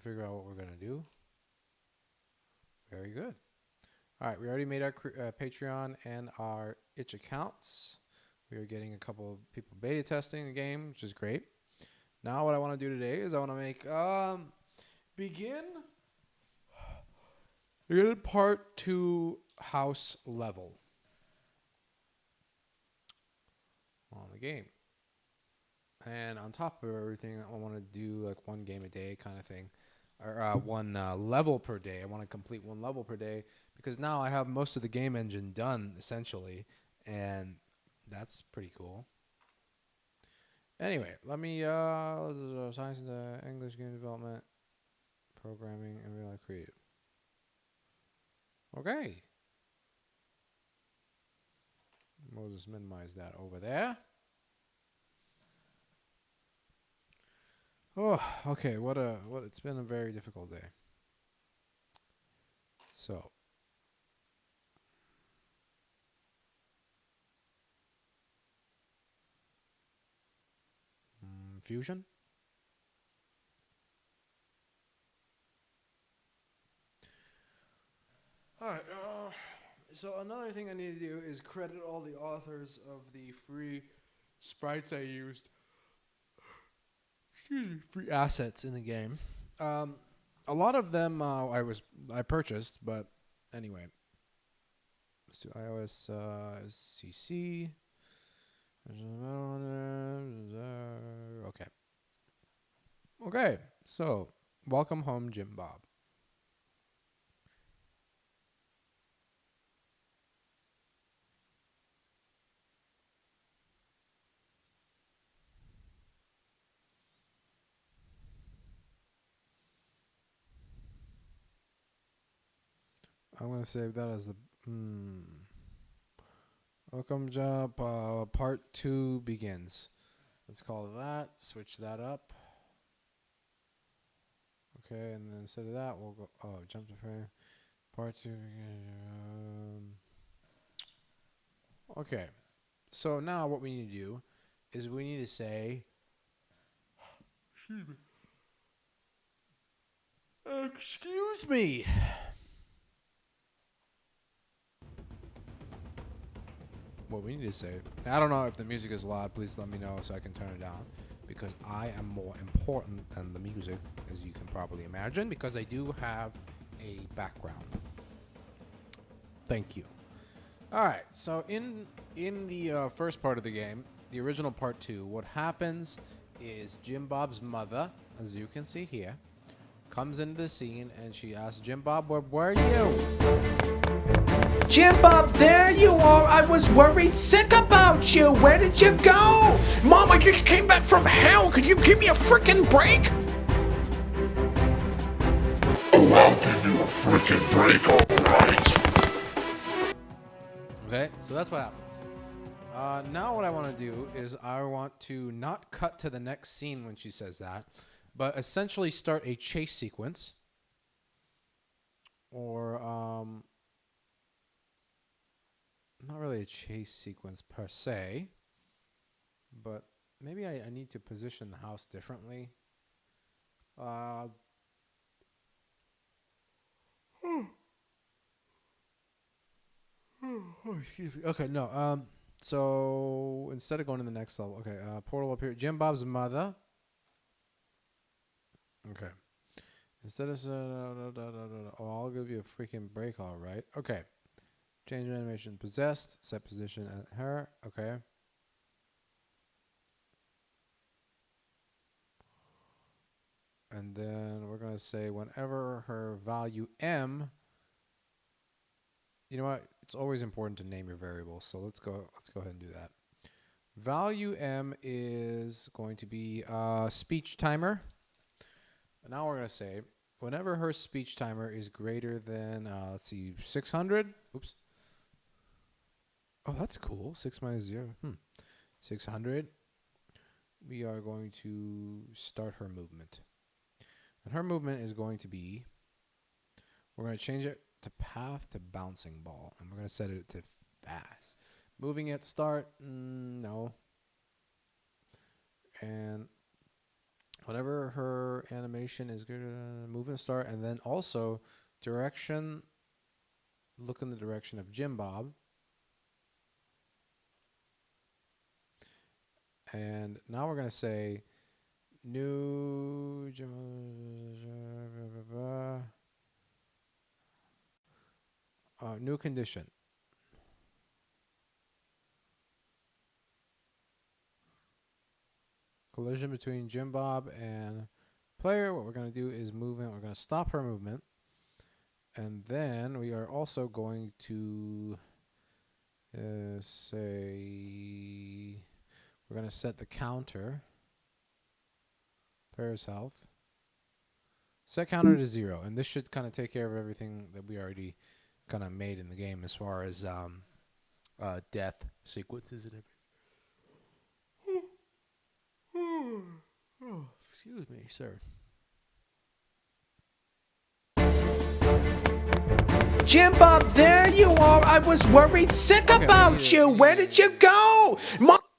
figure out what we're going to do. Very good. All right, we already made our Patreon and our itch accounts. We are getting a couple of people beta testing the game, which is great. Now what I want to do today is I want to make begin part 2 house level on the game. And on top of everything, I want to do like one game a day kind of thing, or one level per day. I want to complete one level per day because now I have most of the game engine done essentially, and that's pretty cool. Anyway, let me science and English game development, programming, and real life creative. Okay. We'll just minimize that over there. Oh, okay. What it's been a very difficult day. So, fusion. All right. So another thing I need to do is credit all the authors of the free sprites I used. Free assets in the game. A lot of them I purchased, but anyway. Let's do iOS CC. Okay. Okay. So, welcome home, Jim Bob. I'm going to save that as the... Welcome job, part 2 begins. Let's call it that. Switch that up. Okay, and then instead of that, we'll go... Oh, jump to frame. Part 2 begins. Okay. So now what we need to do is we need to say... Excuse me. What we need to say. I don't know if the music is loud. Please let me know so I can turn it down. Because I am more important than the music, as you can probably imagine, because I do have a background. Thank you. Alright, so in the first part of the game, the original part 2, what happens is Jim Bob's mother, as you can see here, comes into the scene and she asks Jim Bob, where are you? Jim Bob, there you are. I was worried sick about you. Where did you go? Mom, I just came back from hell. Could you give me a frickin' break? Oh, I'll give you a frickin' break, alright. Okay, so that's what happens. Now what I want to do is I want to not cut to the next scene when she says that, but essentially start a chase sequence. Or, not really a chase sequence per se, but maybe I need to position the house differently. Oh, excuse me. Okay, no. So instead of going to the next level, okay, portal up here. Jim Bob's mother. Okay. Instead of oh, I'll give you a freaking break. All right. Okay. Change animation possessed. Set position at her. Okay. And then we're gonna say whenever her value m. You know what? It's always important to name your variables. So let's go ahead and do that. Value m is going to be speech timer. And now we're gonna say whenever her speech timer is greater than let's see, 600. Oops. Oh, that's cool. 6 minus 0. 600. We are going to start her movement. And her movement is going to be, we're going to change it to path to bouncing ball. And we're going to set it to fast. Moving at start, no. And Whenever her animation is good, move and start, and then also direction. Look in the direction of Jim Bob. And now we're going to say new new condition. Collision between Jim Bob and player. What we're going to do is movement. We're going to stop her movement. And then we are also going to say we're going to set the counter. Player's health. Set counter to 0. And this should kind of take care of everything that we already kind of made in the game as far as death sequences and everything. Oh, excuse me, sir. Jim Bob, there you are. I was worried sick about you. Where did you go?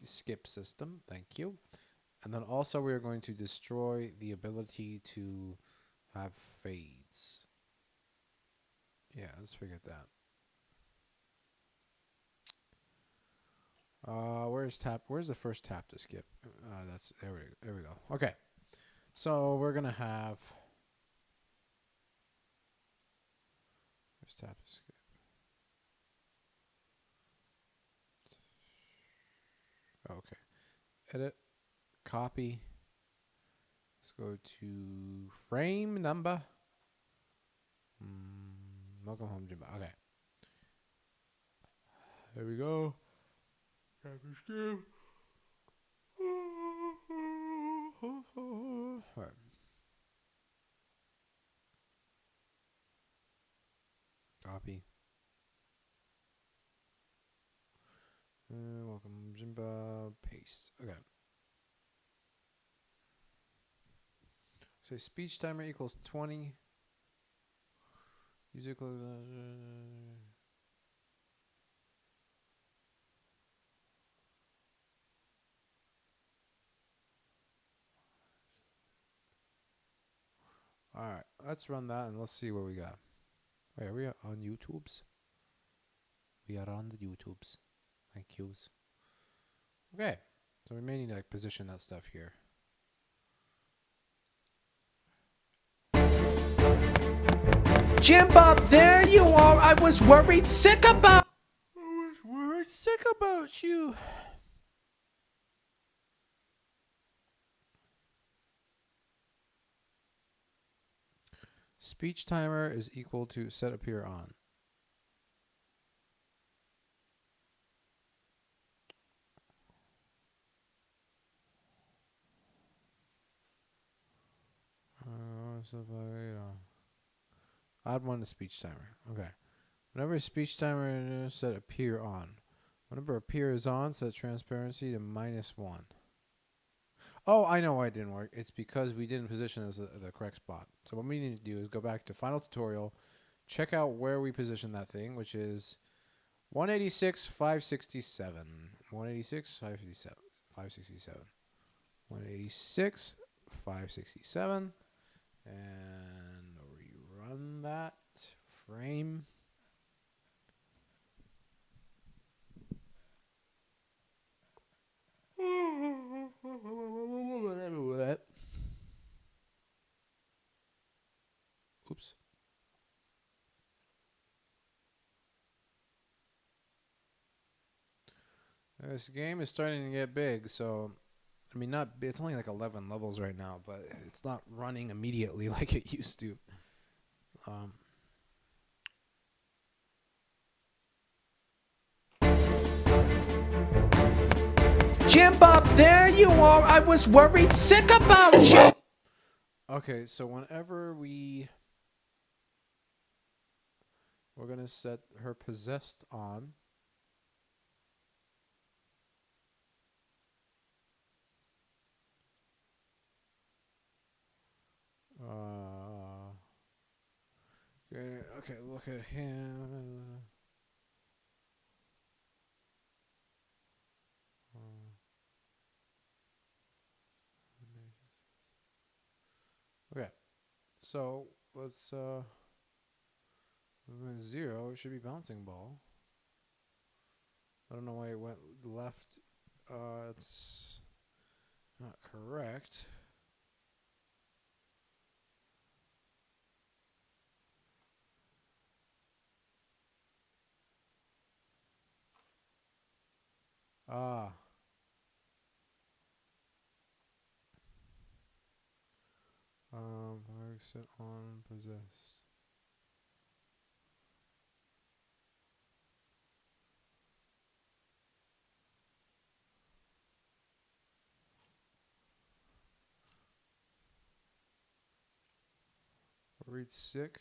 Skip system. Thank you. And then also we are going to destroy the ability to have fades. Yeah, let's forget that. Where's the first tap to skip? There we go. Okay. So we're gonna have first tap to skip. Okay. Edit. Copy. Let's go to frame number. Welcome home, Jim. Okay. There we go. Right. Copy. Welcome, Jimba. Paste. Okay. So speech timer equals 20. User close. All right, let's run that and let's see what we got. Wait, are we on YouTube's? We are on the YouTube's. Thank yous. Okay, so we may need to position that stuff here. Jim Bob, there you are. I was worried sick about. You. Speech timer is equal to set appear on. Add one to speech timer. Okay. Whenever a speech timer set appear on. Whenever appear is on, set transparency to -1. Oh, I know why it didn't work. It's because we didn't position this at the correct spot. So what we need to do is go back to final tutorial, check out where we position that thing, which is 186, 567. 186, 567. 567. 186, 567. And rerun that frame. Oops. This game is starting to get big, so I mean, it's only like 11 levels right now, but it's not running immediately like it used to. Jim Bob, there you are. I was worried sick about you. Okay, so whenever we're gonna set her possessed on. Okay, look at him. So let's we went 0. It should be bouncing ball. I don't know why it went left. It's not correct. Ah. Exit on possess. Read sick.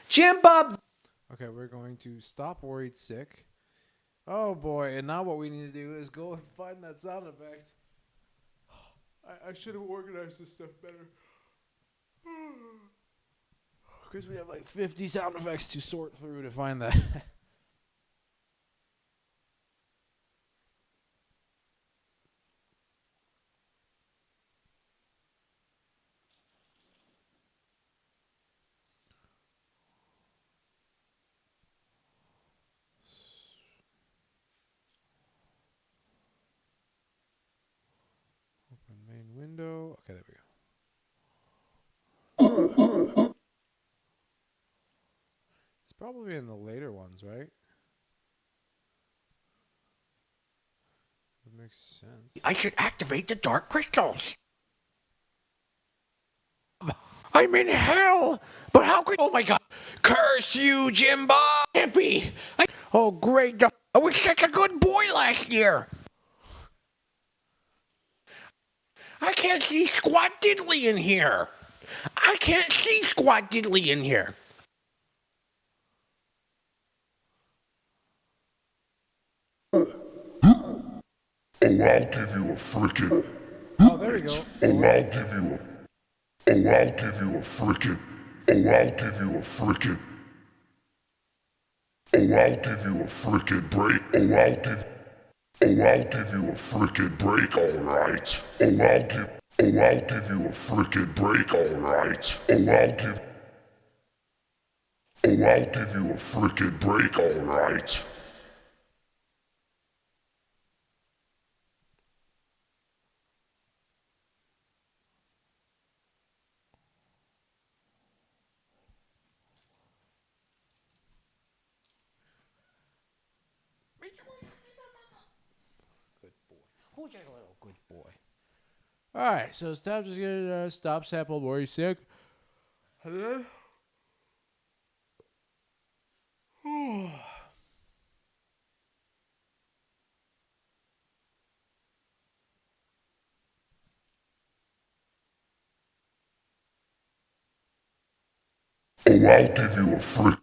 Jim Bob. Okay, we're going to stop worried sick. Oh boy, and now what we need to do is go and find that sound effect. I should have organized this stuff better. Because we have like 50 sound effects to sort through to find that. Open main window. Okay, there we go. It's probably in the later ones, right? That makes sense. I should activate the dark crystals. I'm in hell, but how could? Oh my God! Curse you, Jimbo! Can't be. Oh great! I was such a good boy last year. I can't see squat diddly in here. I can't see squat diddly in here. Oh, I'll give you a frickin'. Oh, there we go. Oh, I'll give you a. Oh, I'll give you a frickin'. Oh, I'll give you a frickin'. Oh, I'll give you a frickin' break. Oh, I'll give. Oh, I'll give you a frickin' break, alright. Oh, I'll give. Oh, I'll give you a frickin' break, alright. Oh, I'll give. Oh, I'll give you a frickin' break, alright. Good boy. Who's that little good boy? All right, so it's time to get stop sample worry sick. And then Oh, I'll give you a frick.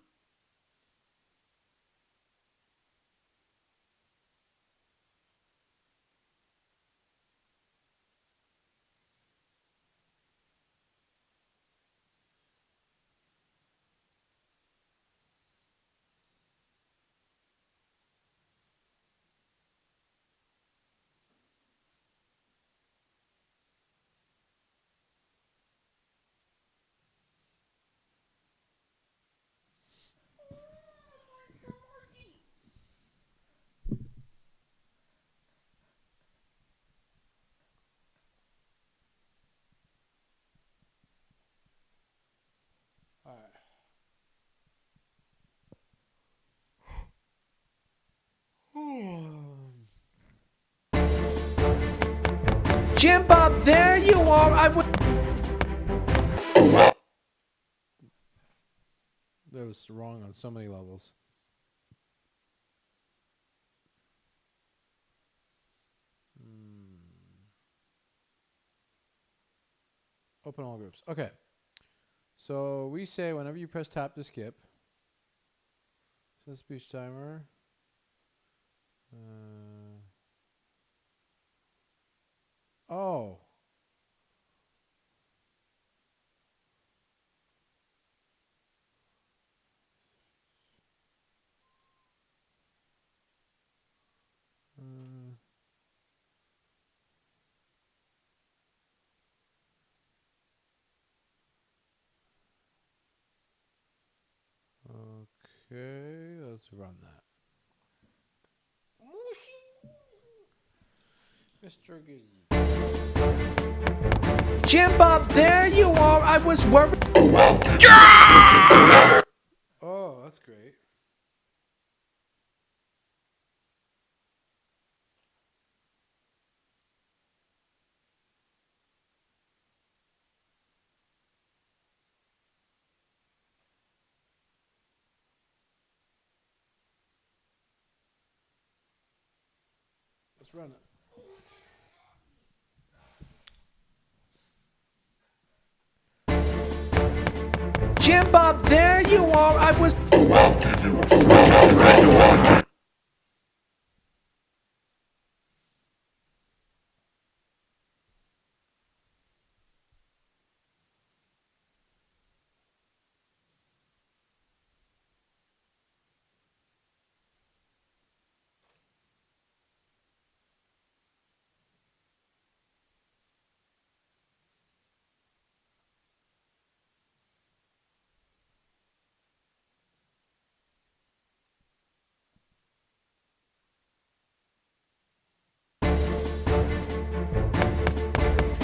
Jim Bob, there you are. that was wrong on so many levels. Open all groups. Okay. So we say whenever you press tap to skip. Set speech timer. Oh. run that. Mr. Gizzy. Jim Bob, there you are. I was worried. Oh, that's great. Let's run it. Jim Bob, there you are. I was. Oh, I'll give you a freaking break.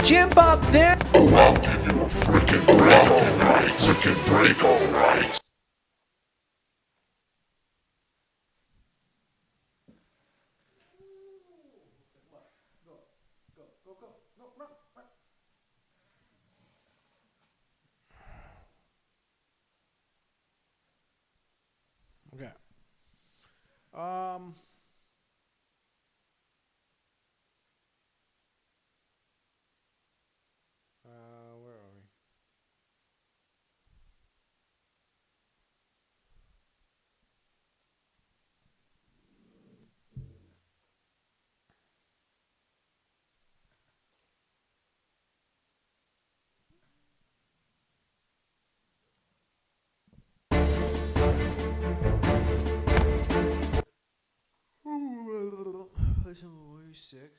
Jim Bob, there. Oh, I'll give you a freaking break, alright? Freaking break, alright? Okay. Um. Where are we? Listen, we're sick.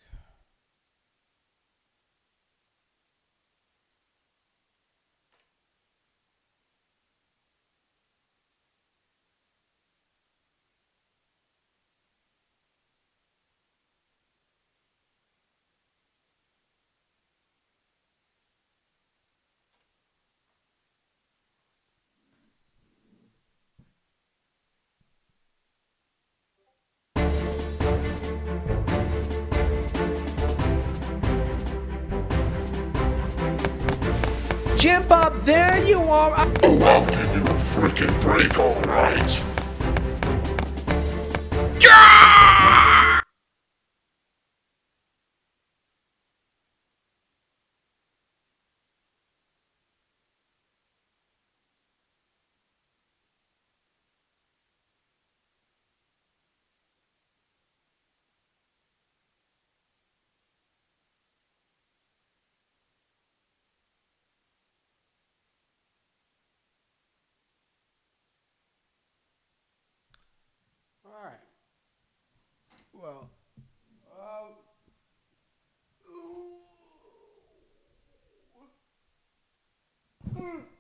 Jim Bob, there you are. Oh, I'll give you a freaking break, alright? All right. Well.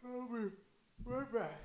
I'll be right back.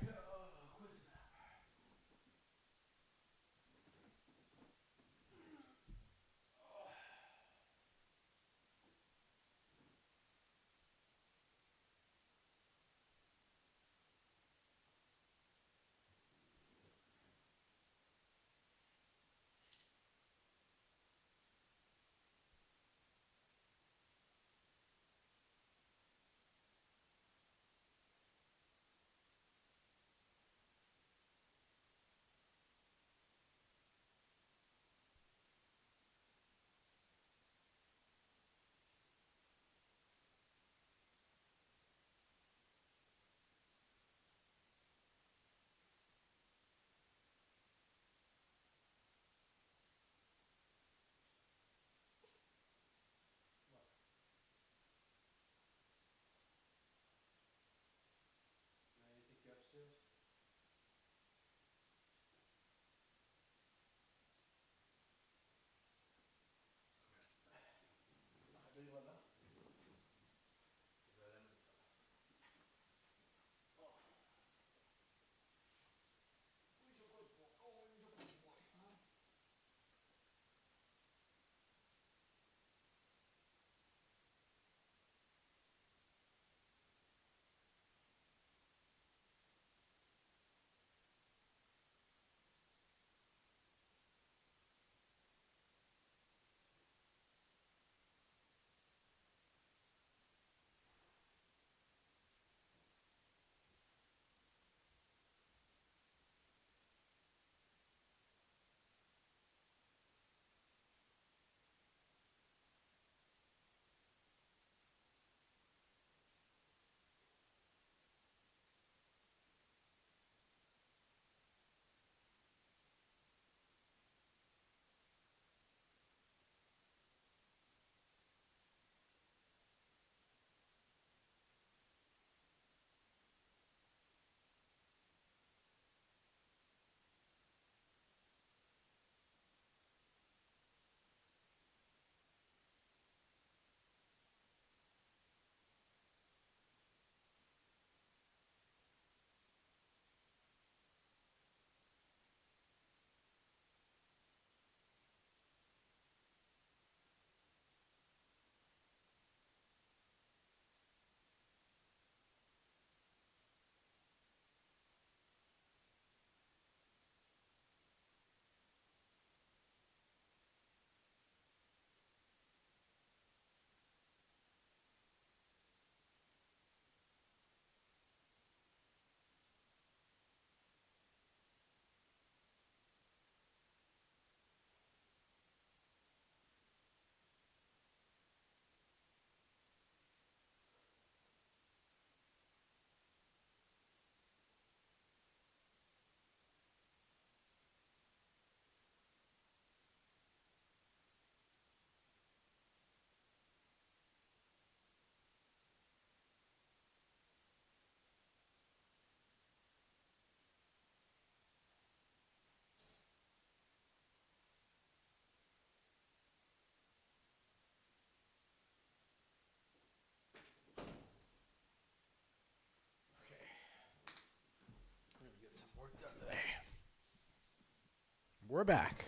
we're back.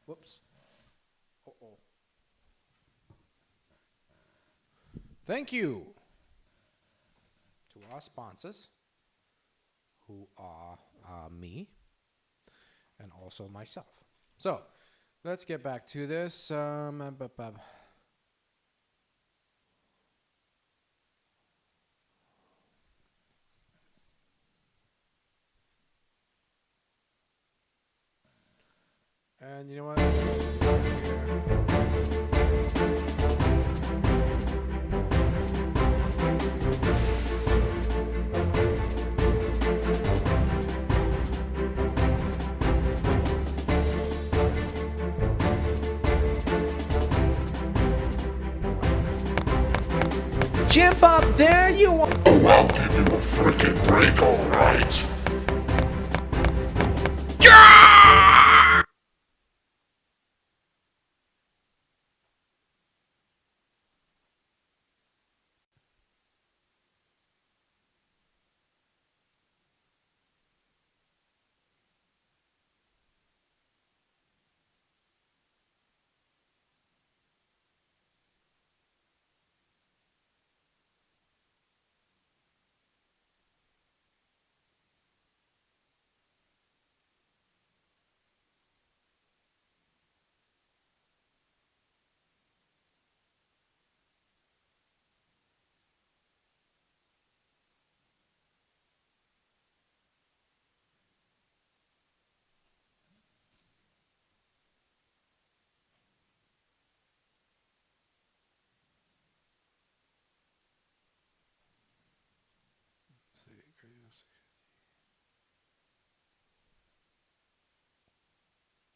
Whoops. Uh-oh. Thank you to our sponsors, who are me and also myself. So, let's get back to this. And you know what? Jim Bob, there you are. Oh, I'll give you a freaking break, alright?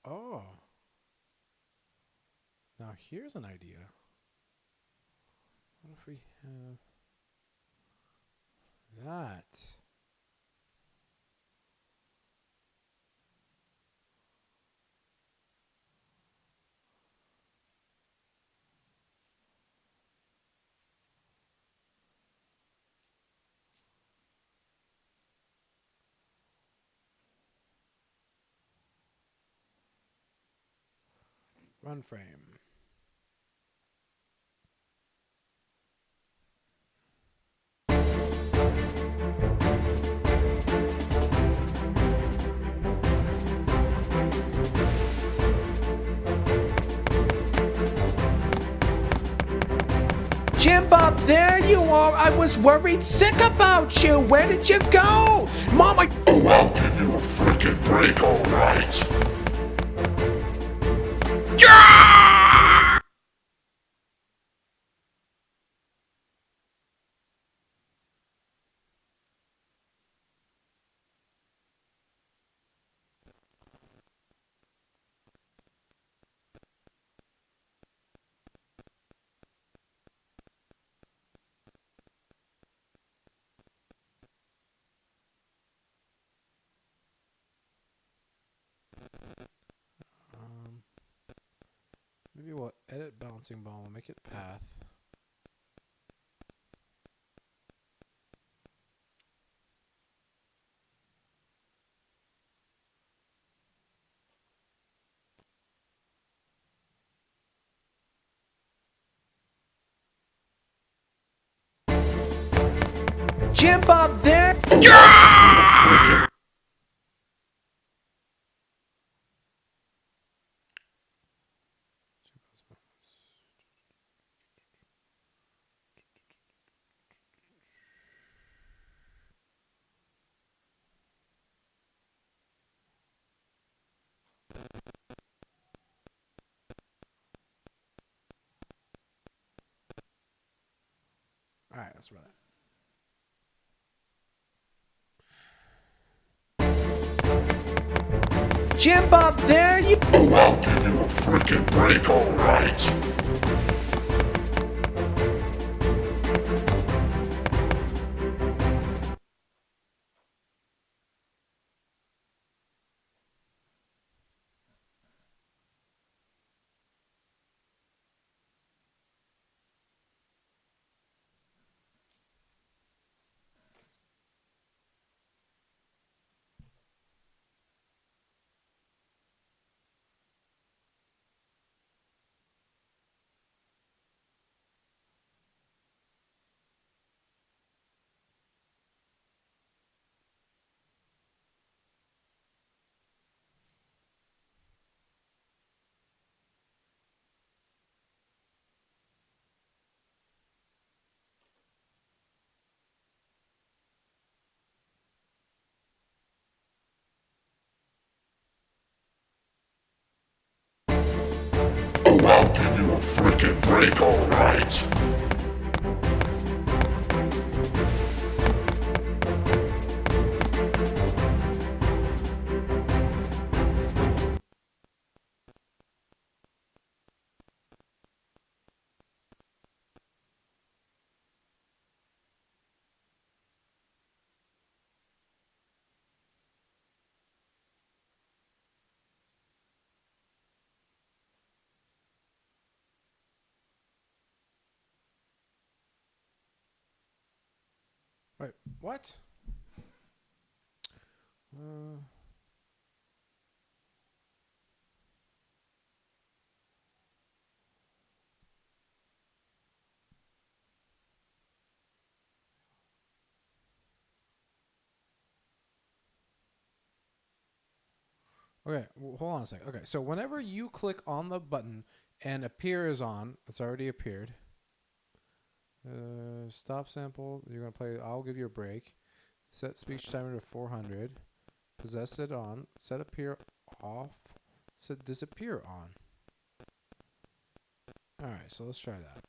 Oh. Now here's an idea. What if we have that? Run frame. Jim Bob, there you are. I was worried sick about you. Where did you go? Mom, I... Oh, I'll give you a freaking break, alright? Maybe we'll edit bouncing ball. We'll make it path. Jim Bob, there... Freaking All right, let's run it. Jim Bob, there you... Oh, I'll give you a freaking break, alright? Oh, I'll give you a freaking break, alright? Wait, what? Okay, hold on a second. Okay, so whenever you click on the button and appear is on, it's already appeared. Stop sample. You're gonna play. I'll give you a break. Set speech timer to 400. Possess it on. Set appear off. Set disappear on. All right, so let's try that.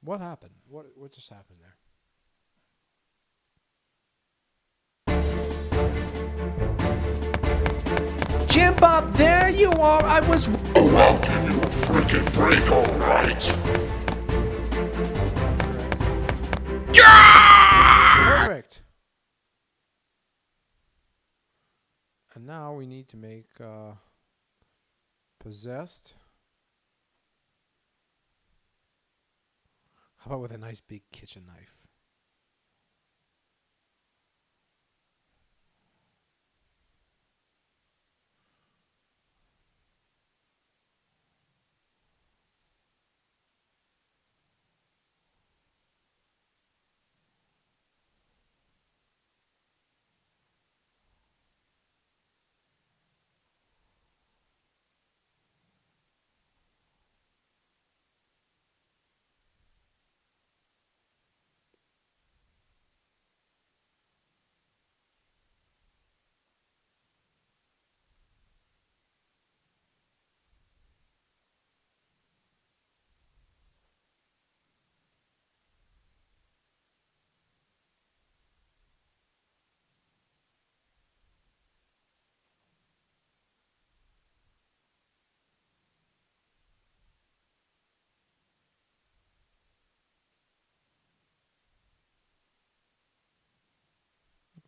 What happened? What just happened there? Jim Bob, there you are. I was. Oh, I'll give you a freaking break, alright? Perfect. And now we need to make possessed. How about with a nice big kitchen knife?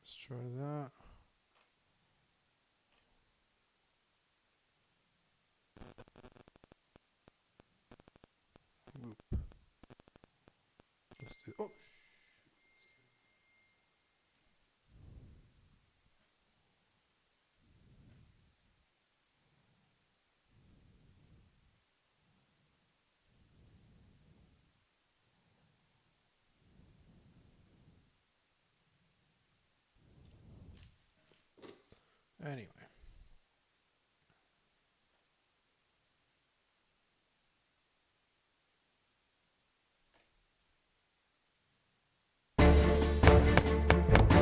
Let's try that. Loop. Let's do. Oh. Anyway.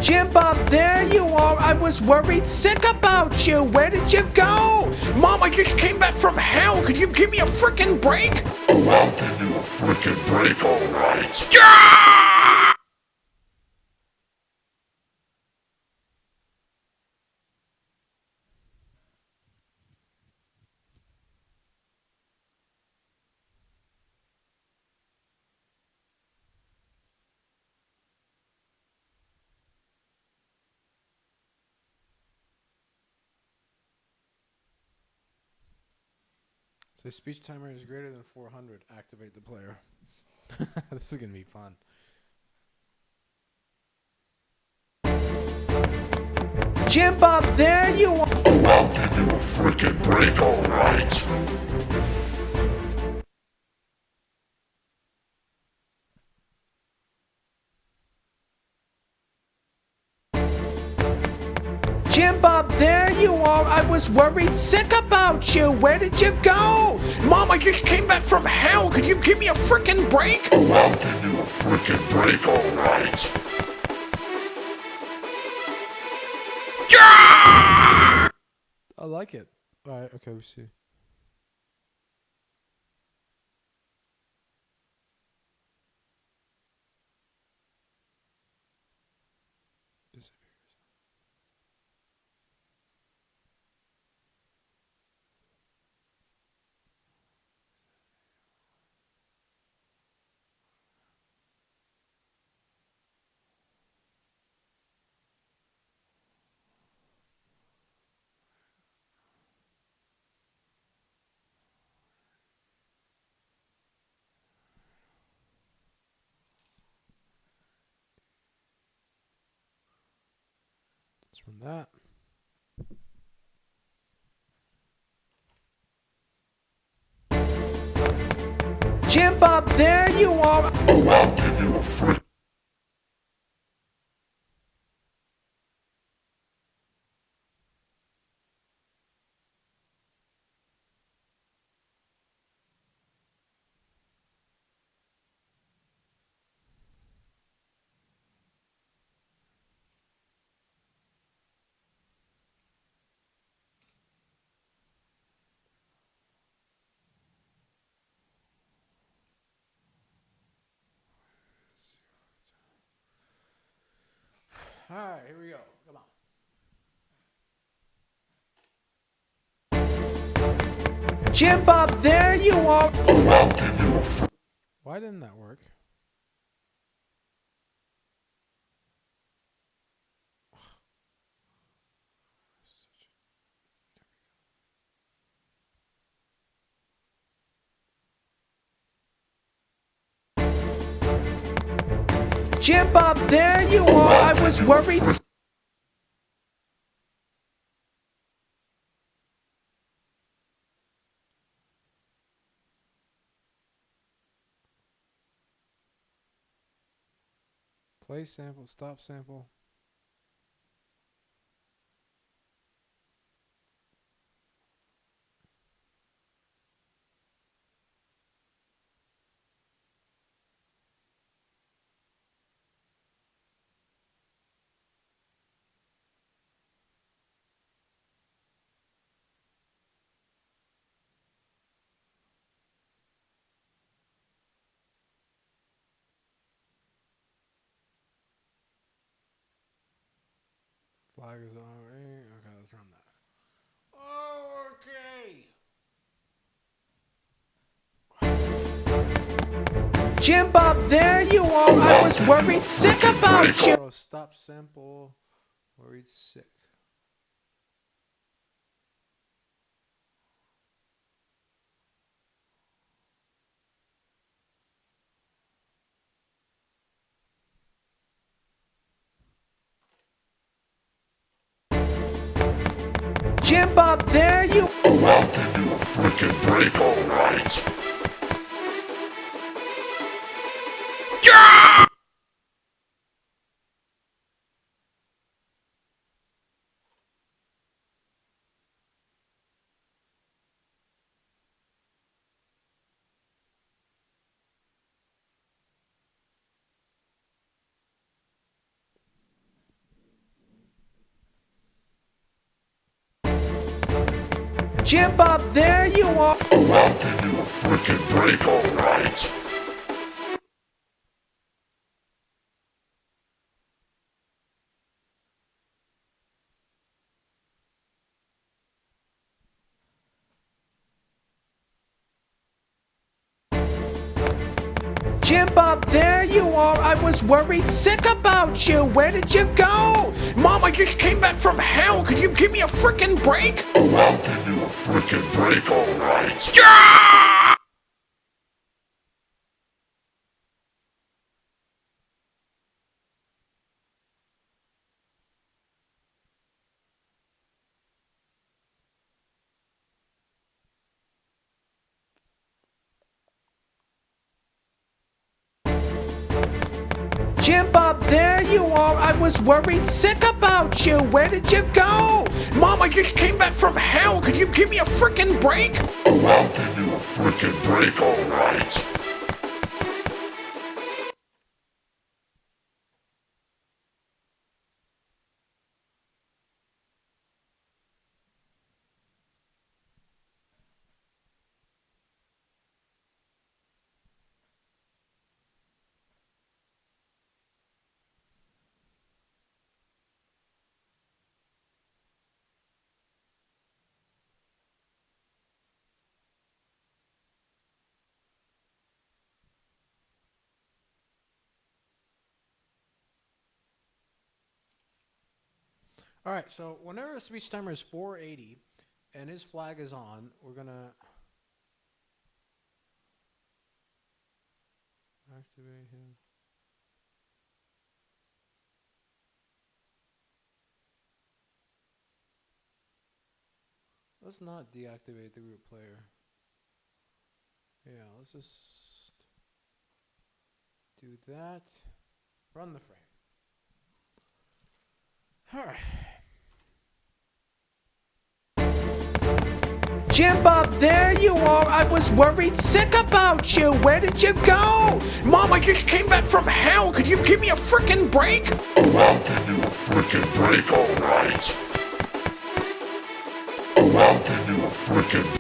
Jim Bob, there you are. I was worried sick about you. Where did you go? Mom, I just came back from hell. Could you give me a freaking break? Oh, I'll give you a freaking break, alright? So speech timer is greater than 400. Activate the player. This is gonna be fun. Jim Bob, there you are. Oh, I'll give you a freaking break, alright? Jim Bob, there you are. I was worried sick about you. Where did you go? Mom, I just came back from hell. Could you give me a frickin' break? Oh, I'll give you a frickin' break, alright. I like it. All right. Okay. We see. Let's run that. Jim Bob, there you are. Oh, I'll give you a frick. All right. Here we go. Come on. Jim Bob, there you are. Oh, I'll give you a frick. Why didn't that work? Jim Bob, there you are. I was worried. Play sample. Stop sample. Flag is on. Okay, let's run that. Okay. Jim Bob, there you are. I was worried sick about you. Oh, stop sample. Worried sick. Jim Bob, there you. Oh, I'll give you a frickin' break, alright. Jim Bob, there you are. Oh, I'll give you a frickin' break, alright. Jim Bob, there you are. I was worried sick about you. Where did you go? Mom, I just came back from hell. Could you give me a frickin' break? Oh, I'll give you a frickin' break, alright. Jim Bob, there you are. I was worried sick about you. Where did you go? Mom, I just came back from hell. Could you give me a frickin' break? Oh, I'll give you a frickin' break, alright. All right, so whenever a speech timer is 480 and his flag is on, we're going to activate him. Let's not deactivate the group player. Yeah, let's just do that. Run the frame. All right. Jim Bob, there you are. I was worried sick about you. Where did you go? Mom, I just came back from hell. Could you give me a frickin' break? Oh, I'll give you a frickin' break, alright. Oh, I'll give you a frickin'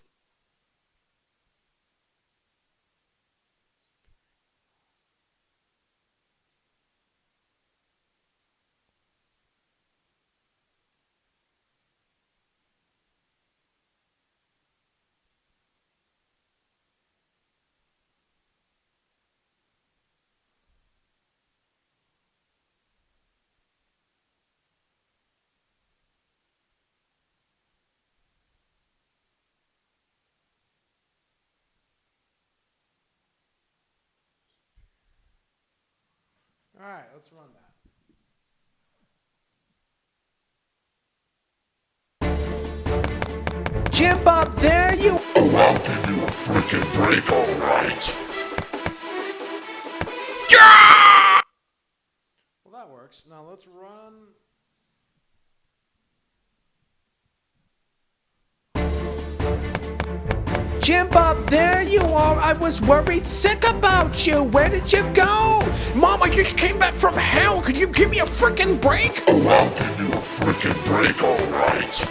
All right, let's run that. Jim Bob, there you. Oh, I'll give you a frickin' break, alright. Well, that works. Now let's run. Jim Bob, there you are. I was worried sick about you. Where did you go? Mom, I just came back from hell. Could you give me a frickin' break? Oh, I'll give you a frickin' break, alright.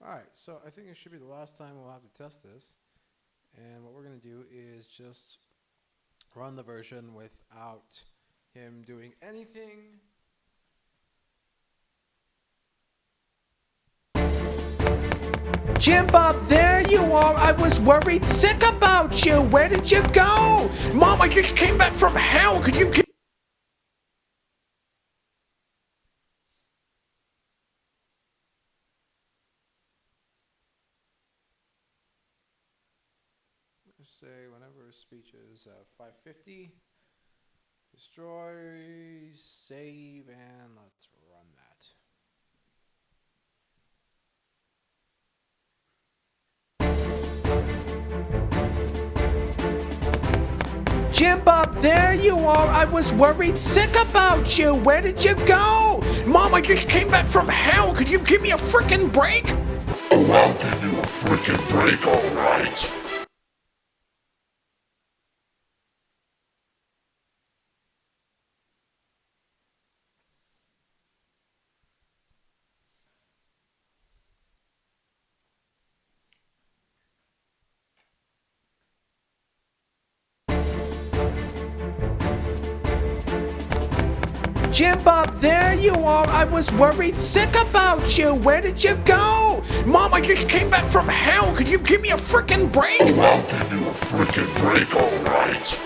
All right, so I think it should be the last time we'll have to test this. And what we're going to do is just run the version without him doing anything. Jim Bob, there you are. I was worried sick about you. Where did you go? Mom, I just came back from hell. Could you give say whenever a speech is 550, destroy, save, and let's run that. Jim Bob, there you are. I was worried sick about you. Where did you go? Mom, I just came back from hell. Could you give me a frickin' break? Oh, I'll give you a frickin' break, alright. Jim Bob, there you are. I was worried sick about you. Where did you go? Mom, I just came back from hell. Could you give me a frickin' break? Oh, I'll give you a frickin' break, alright.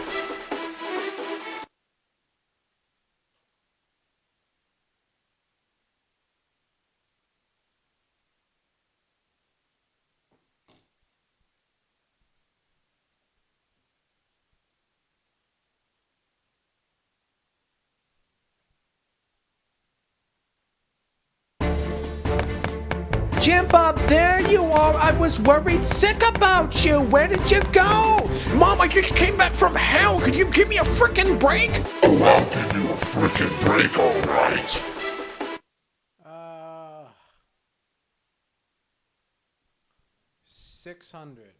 Jim Bob, there you are. I was worried sick about you. Where did you go? Mom, I just came back from hell. Could you give me a frickin' break? Oh, I'll give you a frickin' break, alright. 600.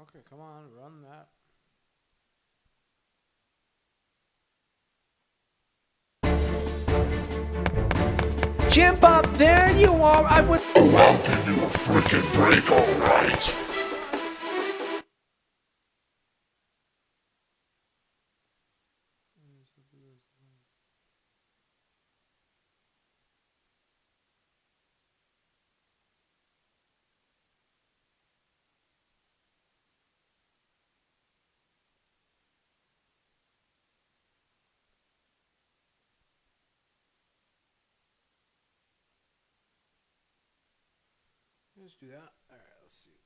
Okay, come on, run that. Jim Bob, there you are. I was. Oh, I'll give you a frickin' break, alright. Let's do that. All right, let's see.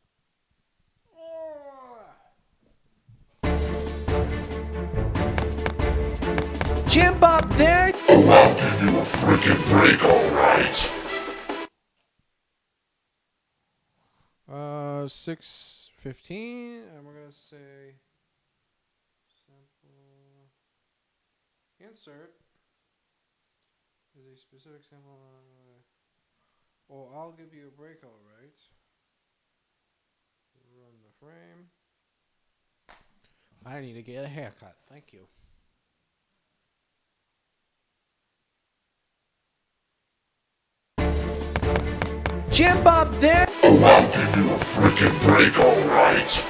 Jim Bob, there. Oh, I'll give you a frickin' break, alright. 615, and we're gonna say sample insert is a specific sample. Oh, I'll give you a break, all right. Run the frame. I need to get a haircut. Thank you. Jim Bob, there. Oh, I'll give you a frickin' break, alright.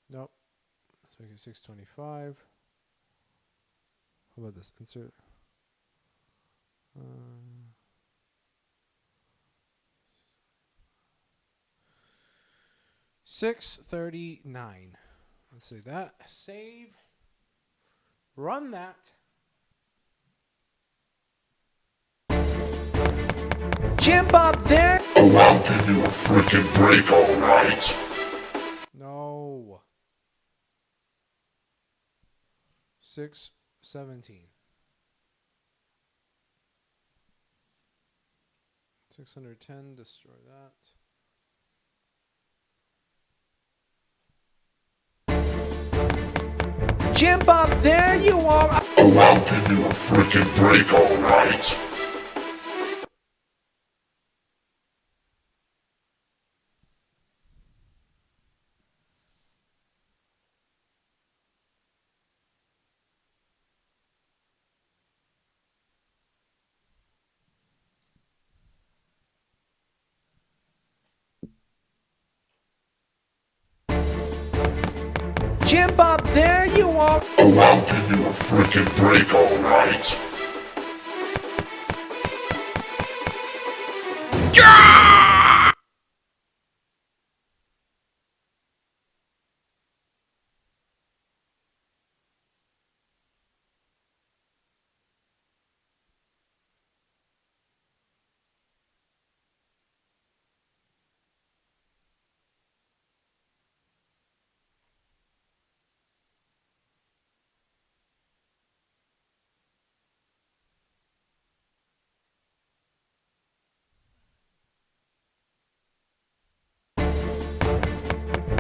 Nope. Let's make it 625. How about this? Insert. 639. Let's see that. Save. Run that. Jim Bob, there. Oh, I'll give you a frickin' break, alright. No. 617. 610. Destroy that. Jim Bob, there you are. Oh, I'll give you a frickin' break, alright. Jim Bob, there you are. Oh, I'll give you a frickin' break, alright.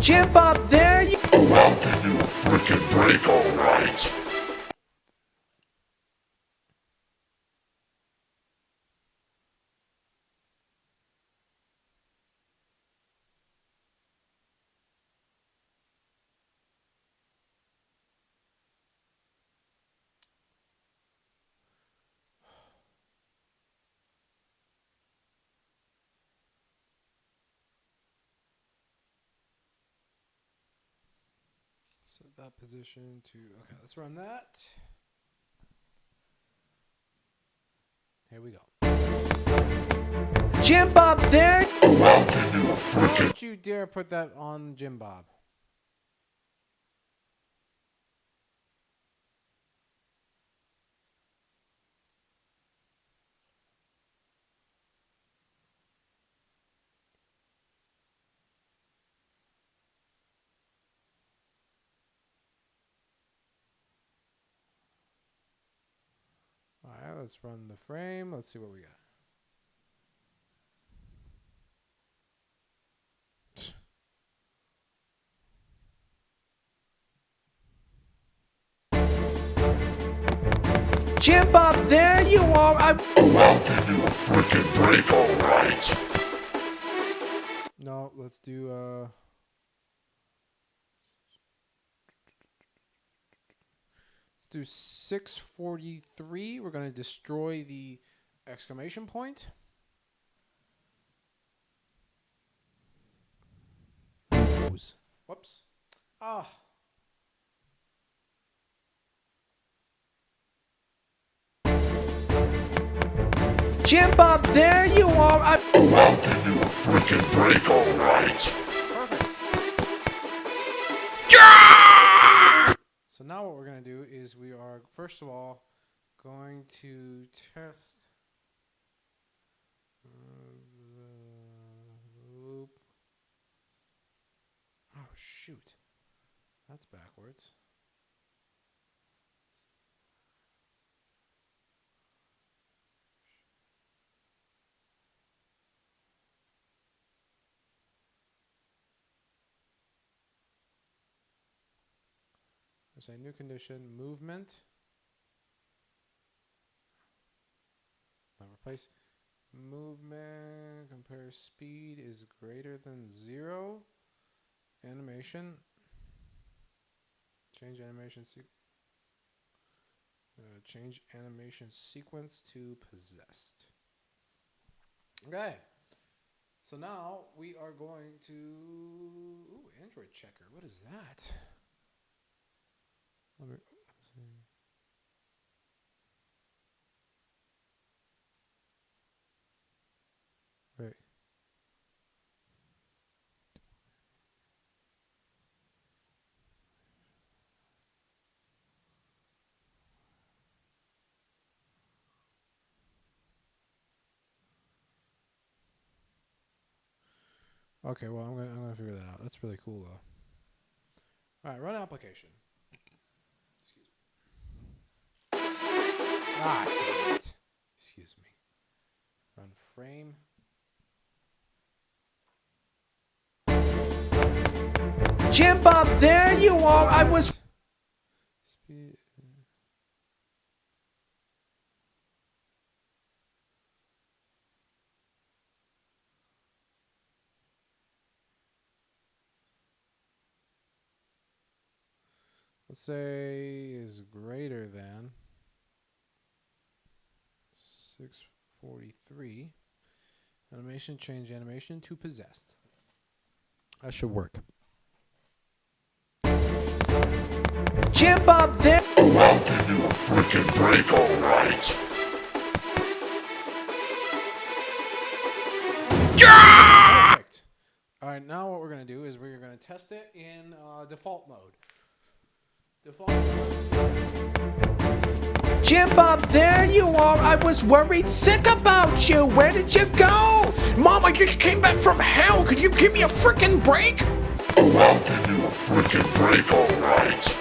Jim Bob, there you. Oh, I'll give you a frickin' break, alright. Set that position to. Okay, let's run that. Here we go. Jim Bob, there. Oh, I'll give you a frickin'. Don't you dare put that on Jim Bob. Alright, let's run the frame. Let's see what we got. Jim Bob, there you are. Oh, I'll give you a freaking break, alright? No, let's do let's do 643. We're gonna destroy the exclamation point. Whoops. Ah. Jim Bob, there you are. Oh, I'll give you a freaking break, alright? So now what we're going to do is we are, first of all, going to test the loop. Oh, shoot. That's backwards. There's a new condition, movement. Now replace movement, compare speed is greater than 0. Animation. Change animation sequence to possessed. Okay. So now we are going to Android checker. What is that? Let me see. Wait. Okay, well I'm gonna figure that out. That's really cool though. All right, run application. Excuse me. Ah, damn it. Excuse me. Run frame. Jim Bob, there you are. I was. Speed. Let's say is greater than 643. Animation, change animation to possessed. That should work. Jim Bob, there. Oh, I'll give you a freaking break, alright? Perfect. All right, now what we're going to do is we're going to test it in default mode. Default mode. Jim Bob, there you are. I was worried sick about you. Where did you go? Mom, I just came back from hell. Could you give me a freaking break? Oh, I'll give you a freaking break, alright?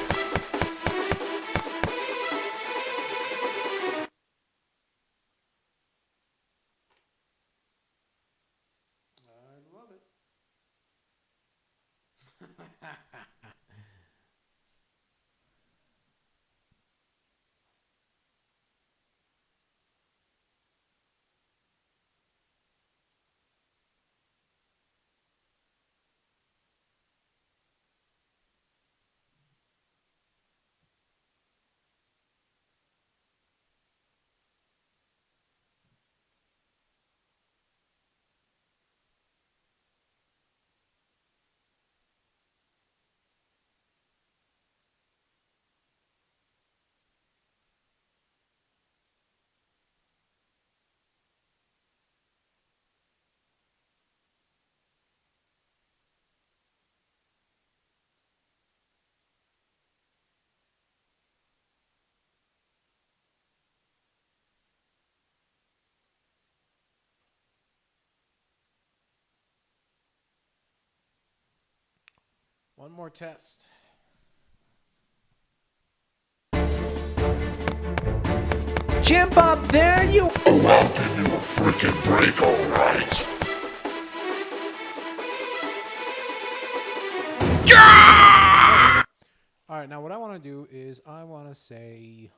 I love it. One more test. Jim Bob, there you. Oh, I'll give you a freaking break, alright? All right, now what I want to do is I want to say.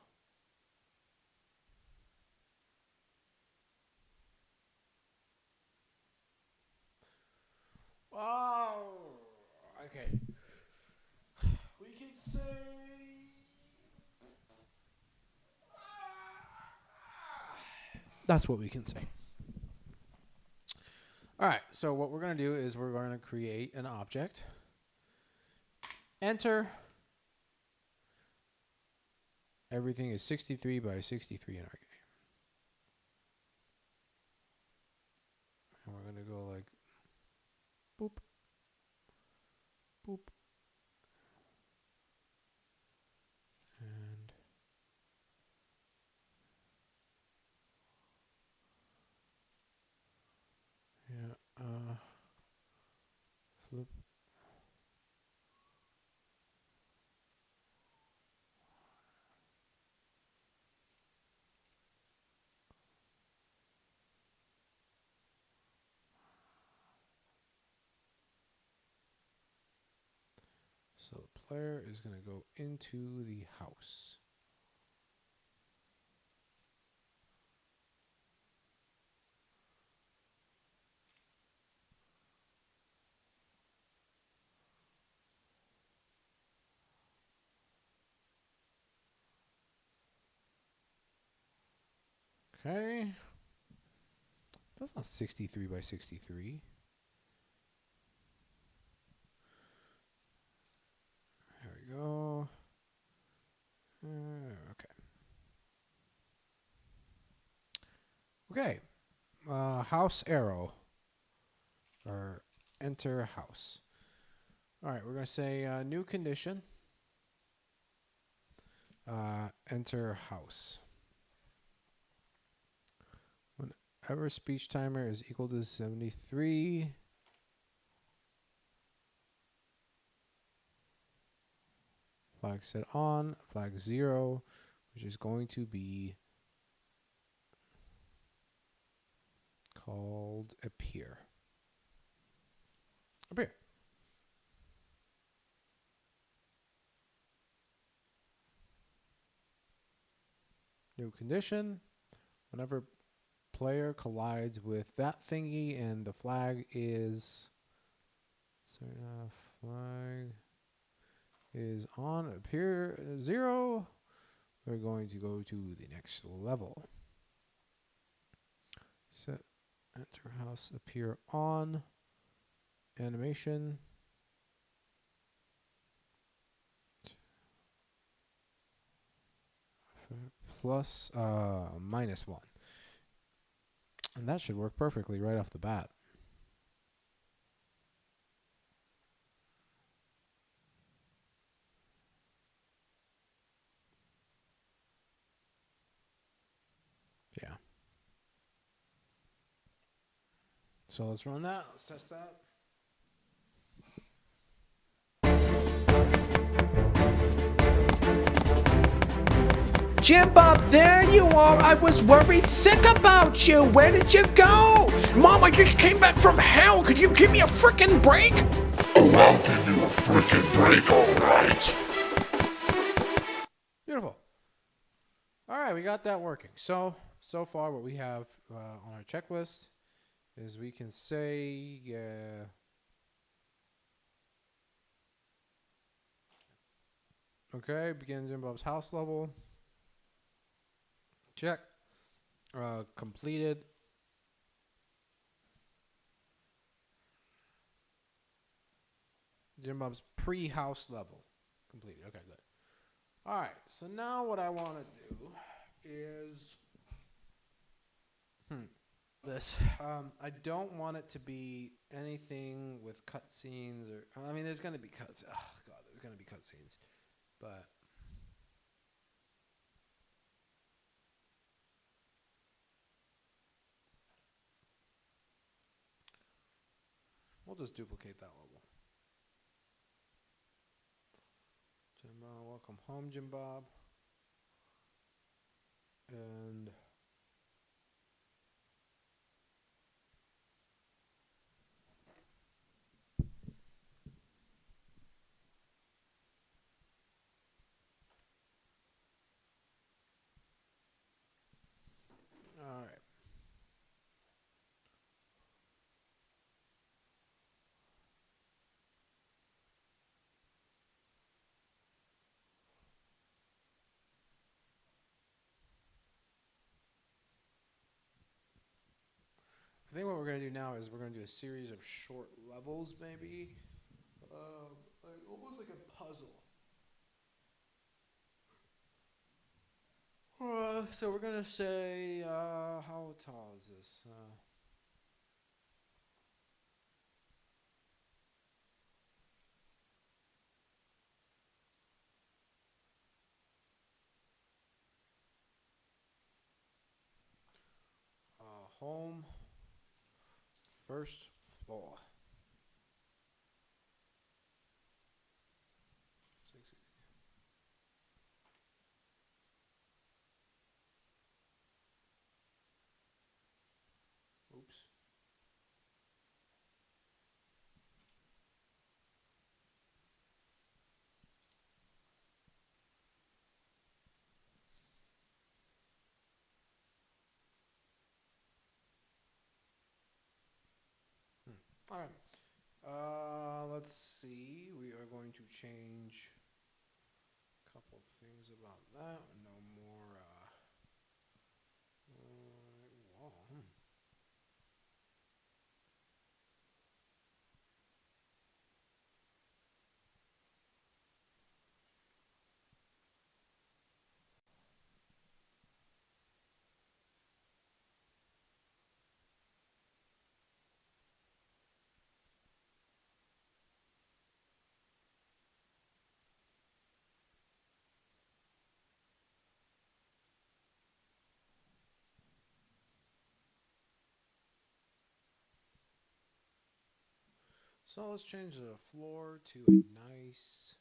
Oh, okay. We can say. That's what we can say. All right, so what we're going to do is we're going to create an object. Enter. Everything is 63 by 63 in our game. And we're going to go like boop, boop. And yeah, flip. So the player is going to go into the house. Okay. That's not 63 by 63. There we go. Okay. Okay. House arrow. Or enter house. All right, we're going to say new condition. Enter house. Whenever speech timer is equal to 73, flag set on, flag 0, which is going to be called appear. Appear. New condition. Whenever player collides with that thingy and the flag is flag is on appear 0, we're going to go to the next level. Set enter house appear on animation plus -1. And that should work perfectly right off the bat. Yeah. So let's run that. Let's test that. Jim Bob, there you are. I was worried sick about you. Where did you go? Mom, I just came back from hell. Could you give me a frickin' break? Oh, I'll give you a freaking break, alright? Beautiful. All right, we got that working. So far what we have on our checklist is we can say okay, begin Jim Bob's house level. Check. Completed. Jim Bob's pre-house level. Completed. Okay, good. All right, so now what I want to do is this. I don't want it to be anything with cutscenes or. I mean, there's going to be cuts. Oh God, there's going to be cutscenes, but we'll just duplicate that level. Jim Bob, welcome home, Jim Bob. And all right. I think what we're gonna do now is we're gonna do a series of short levels, maybe, like almost like a puzzle. So we're gonna say, how tall is this? Home, first floor. 660. Oops. All right. Let's see. We are going to change a couple things about that. No more. Wall. So let's change the floor to a nice.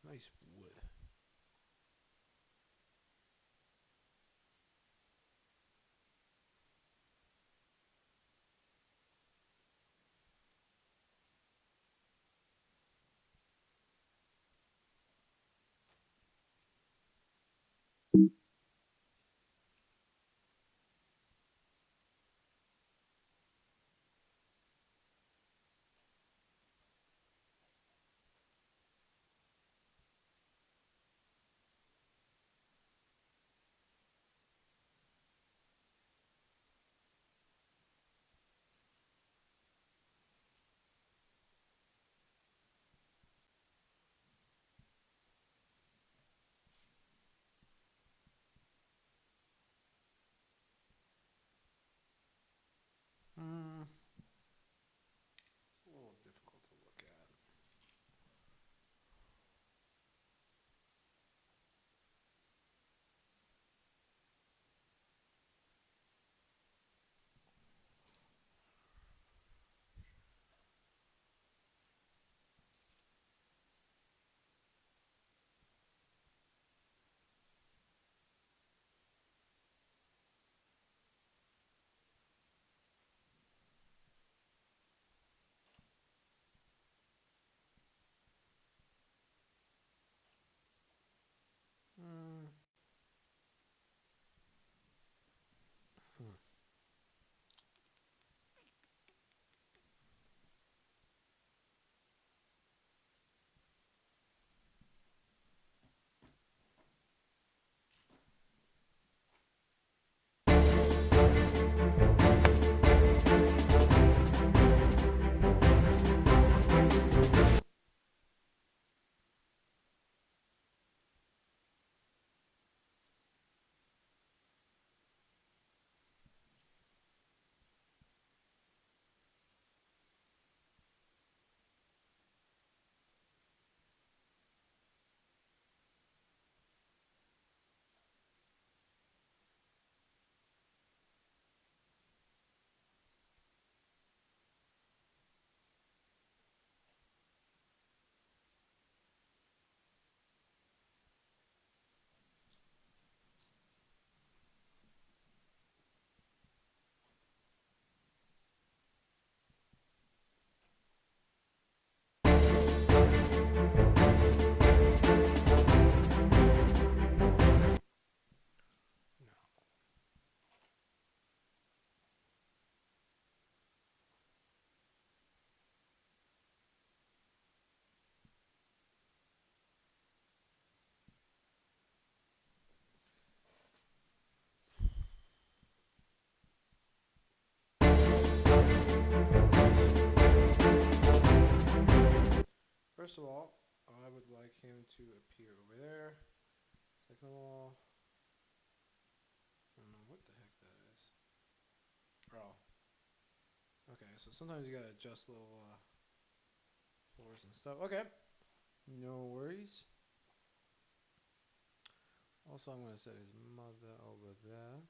Nice wood. first of all, I would like him to appear over there. Second of all, I don't know what the heck that is. Oh. Okay, so sometimes you gotta adjust little floors and stuff. Okay. No worries. Also, I'm gonna set his mother over there.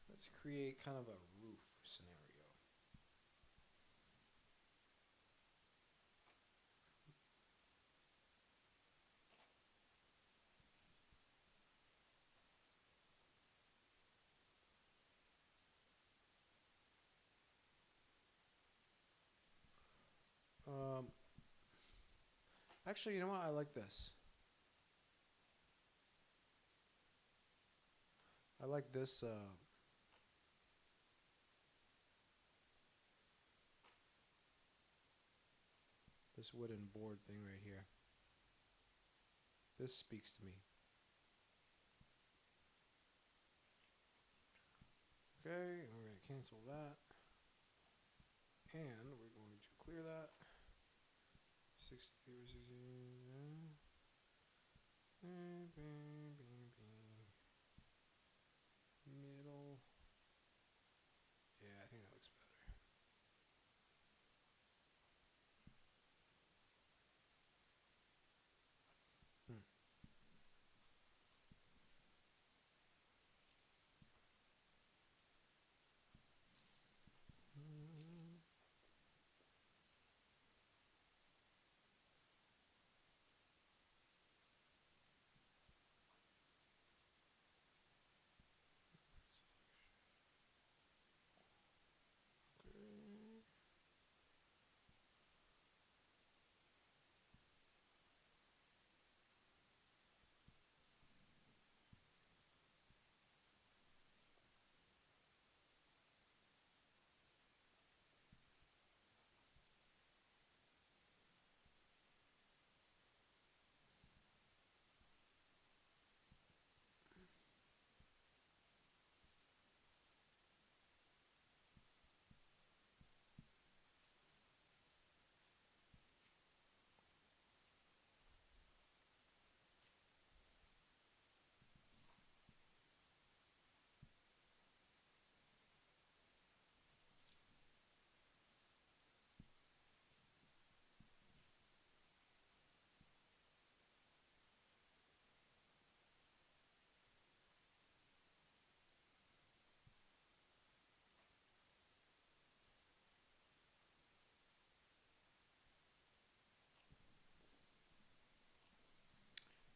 Let's create kind of a roof scenario. Actually, you know what? I like this. I like this. This wooden board thing right here. This speaks to me. Okay, we're going to cancel that. And we're going to clear that. 63 or 60. Middle. Yeah, I think that looks better.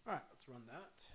Alright, let's run that.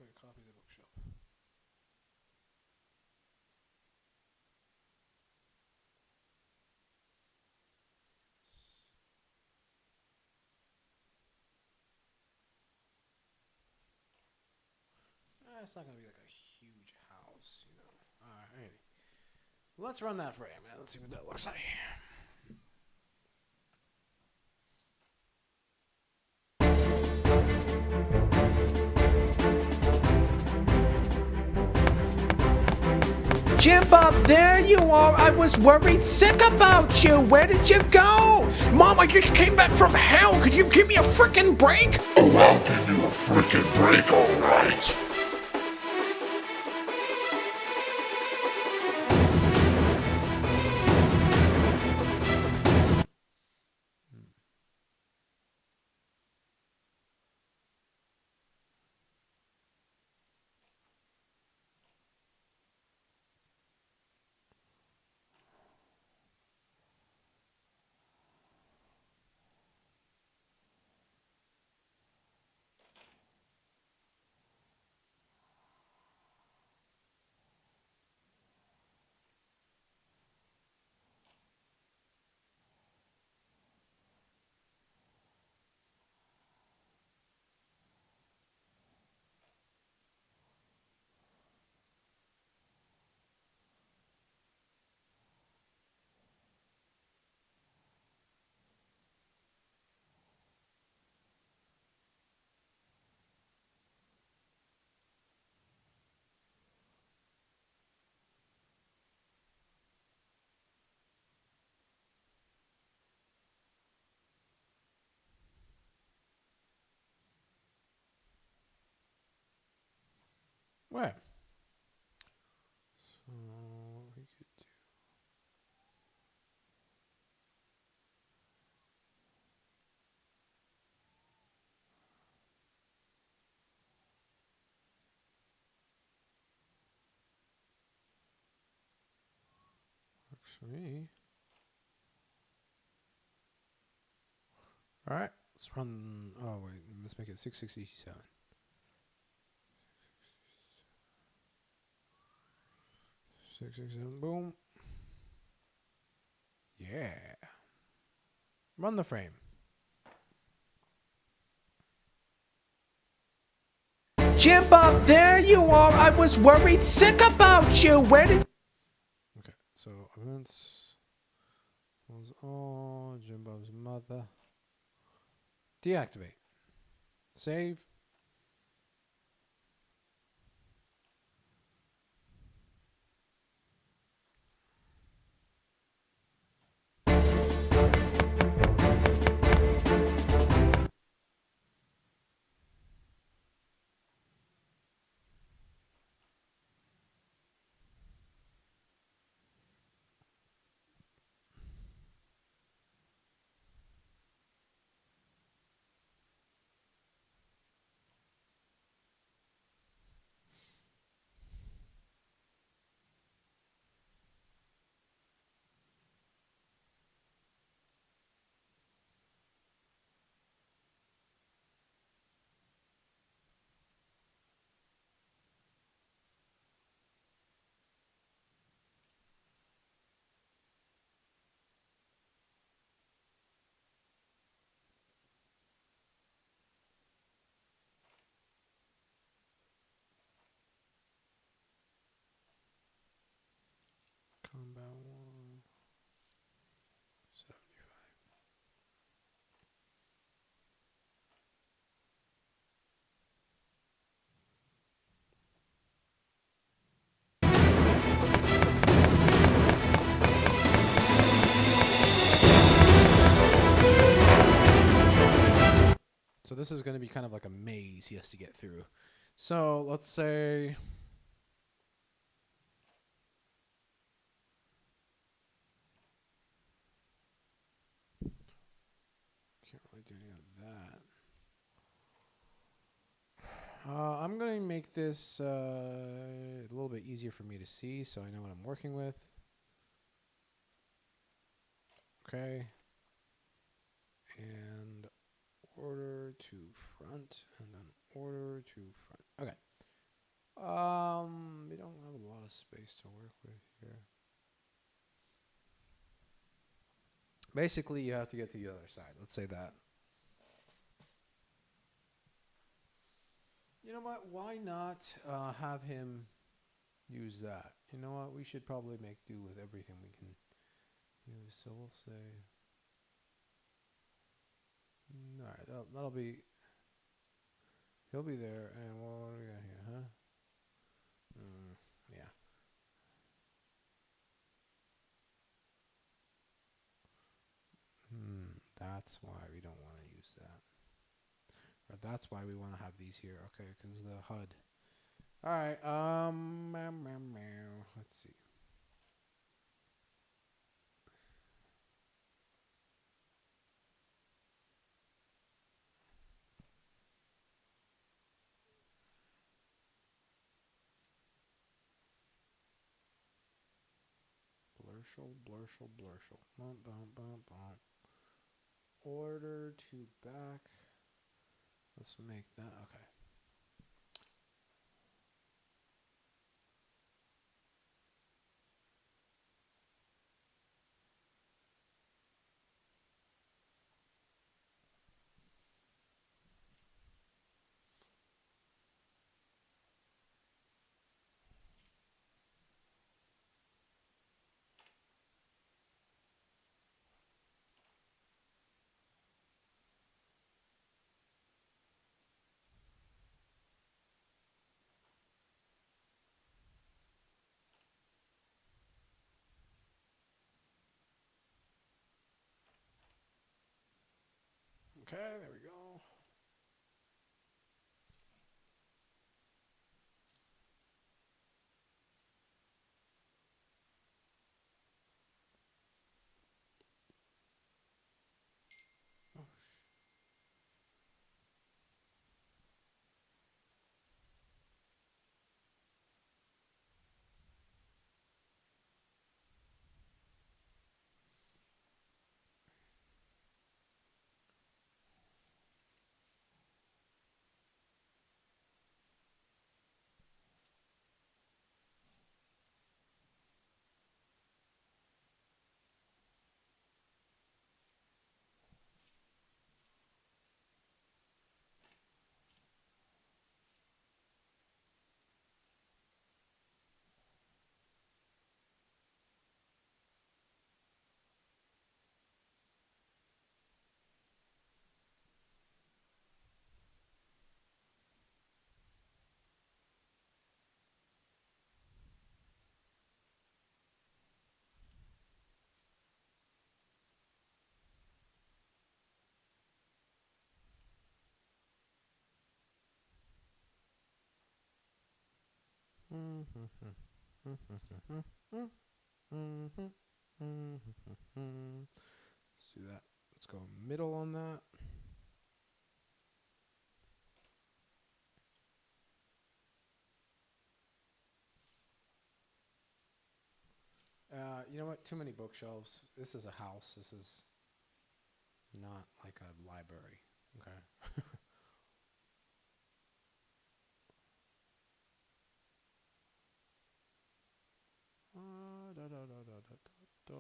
I'm going to copy the bookshop. It's not going to be like a huge house, you know. Alright. Let's run that for you, man. Let's see what that looks like. Jim Bob, there you are. I was worried sick about you. Where did you go? Mom, I just came back from hell. Could you give me a frickin' break? Oh, I'll give you a freaking break, alright. for me. All right, let's run. Oh wait, let's make it 667. 667. Boom. Yeah. Run the frame. Jim Bob, there you are. I was worried sick about you. Where did... Okay, so events was all Jim Bob's mother. Deactivate. Save. Combat 175. So this is going to be kind of like a maze he has to get through. So let's say can't really do any of that. I'm going to make this a little bit easier for me to see so I know what I'm working with. Okay. And order to front and then order to front. Okay. We don't have a lot of space to work with here. Basically, you have to get to the other side. Let's say that. You know what? Why not have him use that? You know what? We should probably make do with everything we can use. So we'll say, all right, that'll be. He'll be there, and what do we got here, huh? Yeah. That's why we don't want to use that. Or that's why we want to have these here. Okay, because the HUD. All right. Let's see. Blurshel. Bum, bum, bum, bum. Order to back. Let's make that. Okay. Okay, there we go. Let's do that. Let's go middle on that. You know what? Too many bookshelves. This is a house. This is not like a library. Okay. Da, da, da, da, da, da, da.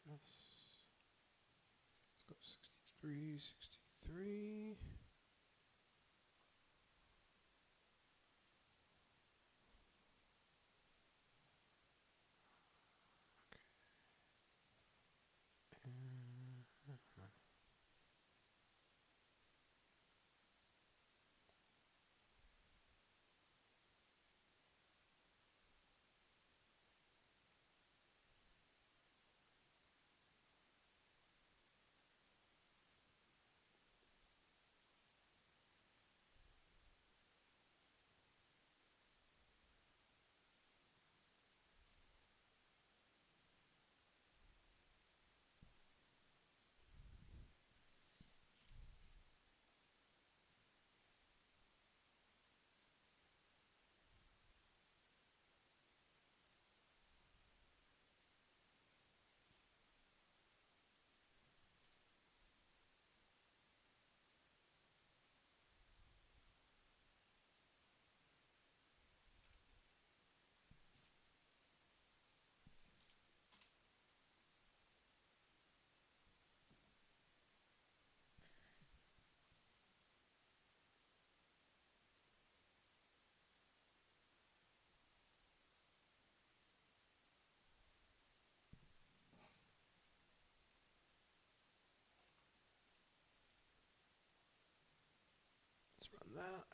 Yes. Let's go 63, 63. Let's run that.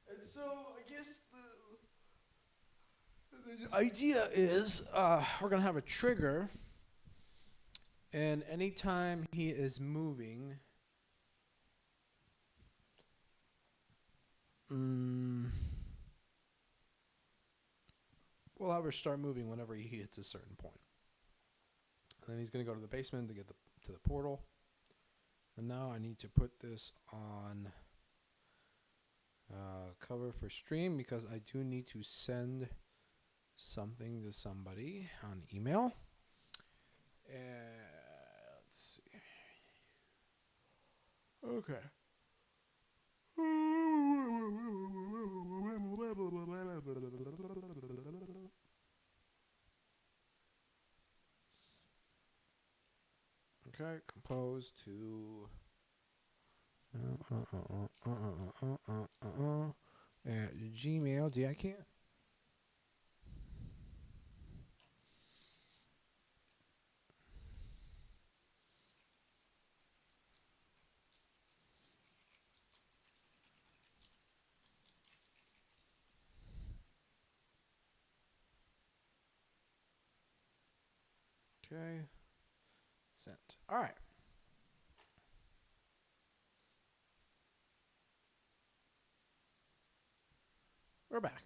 And so I guess the idea is We're going to have a trigger. And anytime he is moving, we'll have her start moving whenever he hits a certain point. And then he's going to go to the basement to get to the portal. And now I need to put this on cover for stream because I do need to send something to somebody on email. Let's see. Okay. Okay, compose to Gmail. I can't. Okay. Sent. All right. We're back.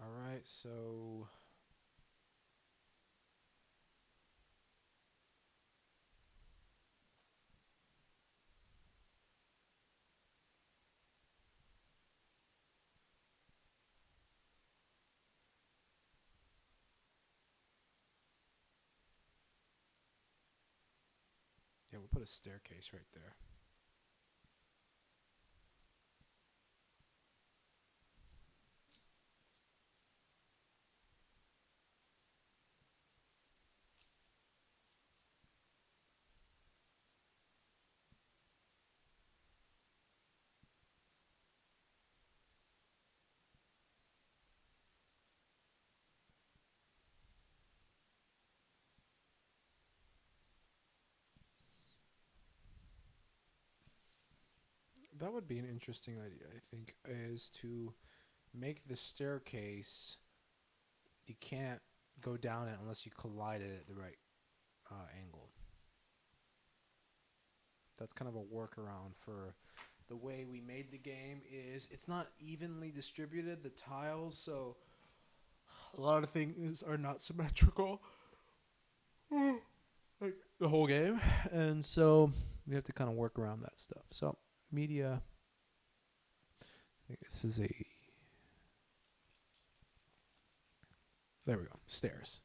All right. So. Yeah, we'll put a staircase right there. That would be an interesting idea, I think, is to make the staircase. You can't go down it unless you collide it at the right angle. That's kind of a workaround for the way we made the game. Is it's not evenly distributed, the tiles, so a lot of things are not symmetrical. Like the whole game, and so we have to kind of work around that stuff. So media, I think this is a, there we go, stairs.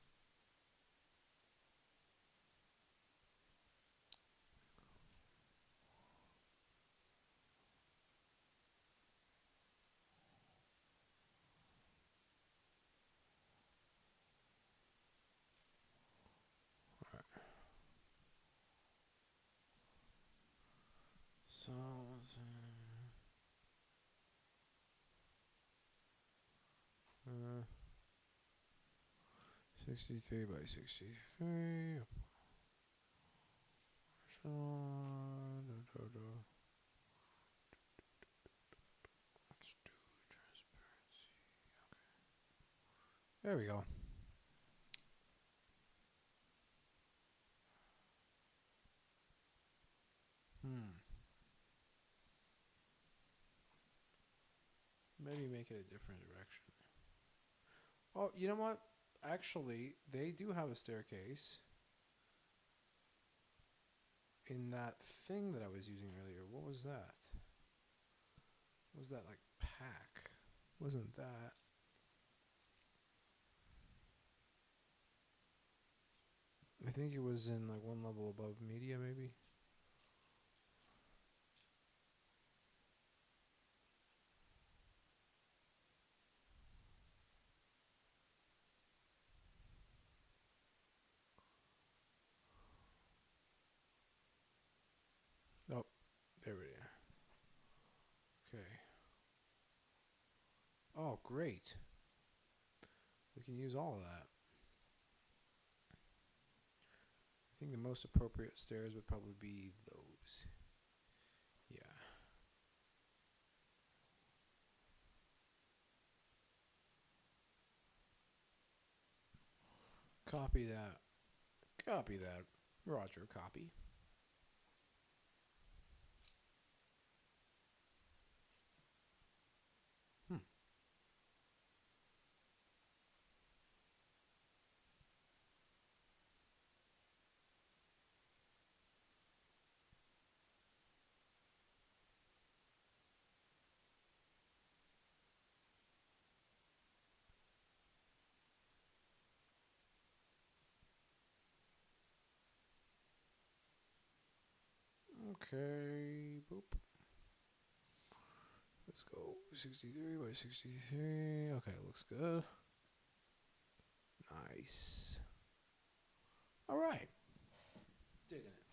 So 63 by 63. So, let's do transparency. Okay. There we go. Maybe make it a different direction. Oh, you know what? Actually, they do have a staircase in that thing that I was using earlier. What was that? What was that, like, pack? Wasn't that? I think it was in like one level above media, maybe. Oh, there we are. Okay. Oh, great. We can use all of that. I think the most appropriate stairs would probably be those. Yeah. Copy that. Copy that. Roger, copy. Okay, boop. Let's go 63 by 63. Okay, looks good. Nice. All right. Digging it.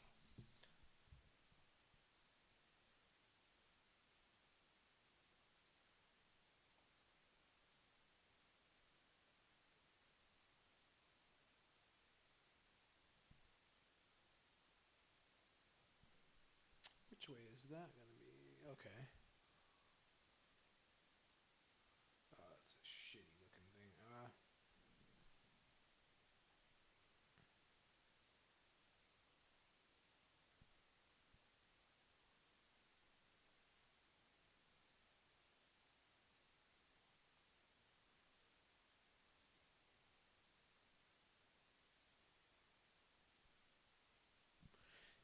that going to be? Okay. It's a shitty looking thing.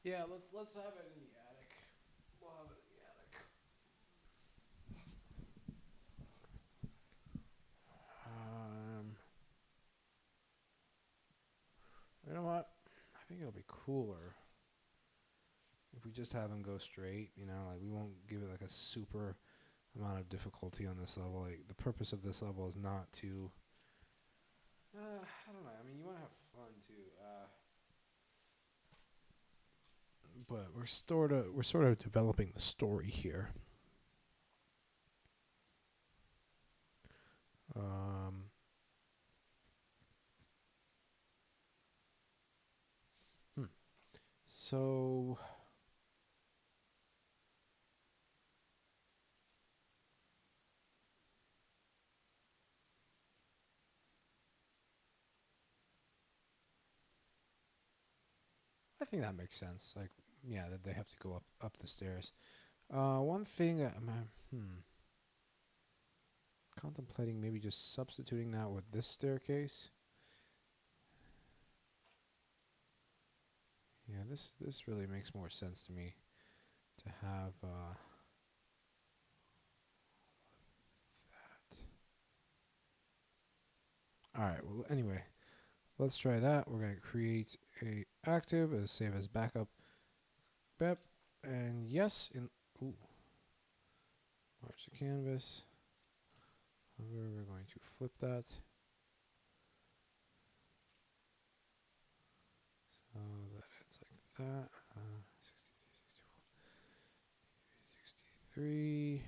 Yeah, let's have it in the attic. We'll have it in the attic. You know what? I think it'll be cooler if we just have him go straight. You know, like we won't give it like a super amount of difficulty on this level. Like the purpose of this level is not to. I don't know. I mean, you want to have fun too. But we're sort of developing the story here. So I think that makes sense. Like, yeah, that they have to go up the stairs. One thing I'm contemplating maybe just substituting that with this staircase. Yeah, this really makes more sense to me to have that. All right. Well, anyway, let's try that. We're gonna create a active as save as backup. Bep, and yes, in march the canvas. However, we're going to flip that so that it's like that. 63.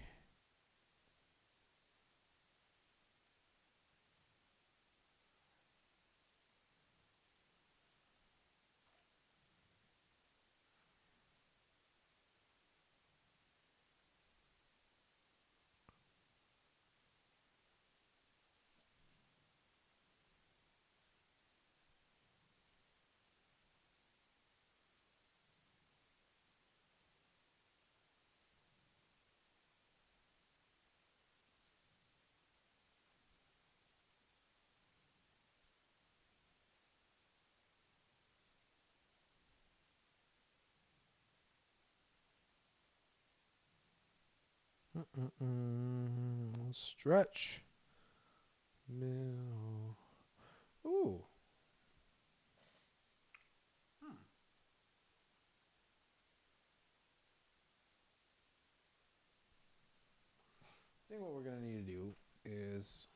Stretch. Mill. Ooh. I think what we're going to need to do is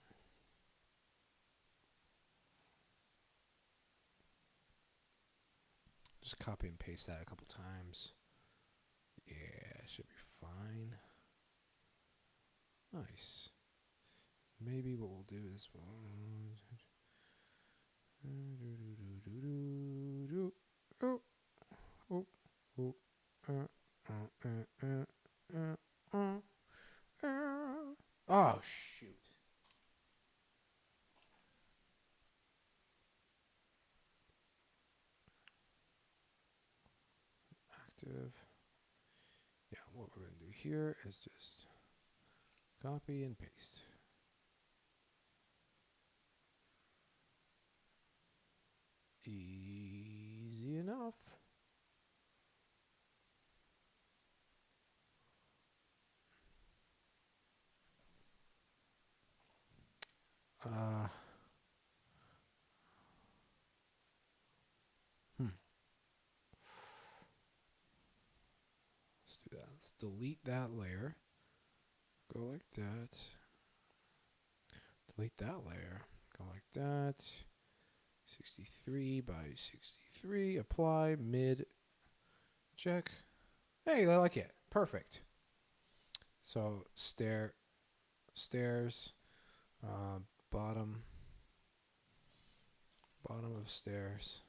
just copy and paste that a couple times. Yeah, should be fine. Nice. Maybe what we'll do is oh shoot. Active. Yeah, what we're going to do here is just copy and paste. Easy enough. Let's do that. Let's delete that layer. Go like that. Delete that layer. Go like that. 63 by 63. Apply. Mid. Check. Hey, I like it. Perfect. So stairs. Bottom of stairs.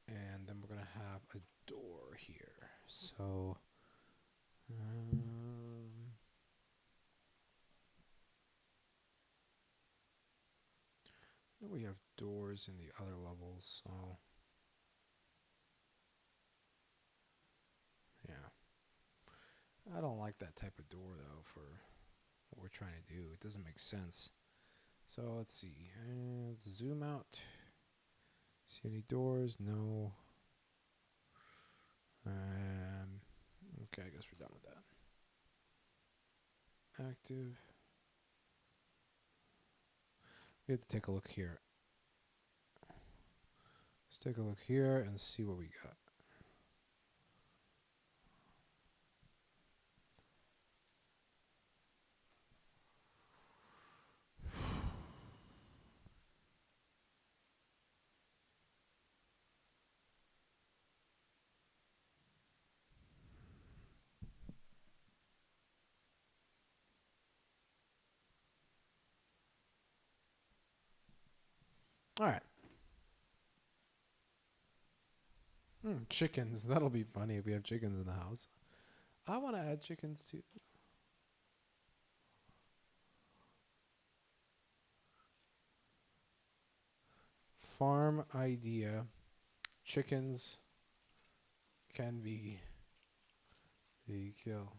And then we're going to have a door here. So, we have doors in the other levels, so yeah. I don't like that type of door though for what we're trying to do. It doesn't make sense. So let's see. Let's zoom out. See any doors? No. Okay, I guess we're done with that. Active. We have to take a look here. Let's take a look here and see what we got. All right. Chickens. That'll be funny if we have chickens in the house. I want to add chickens too. Farm idea. Chickens can be the kill.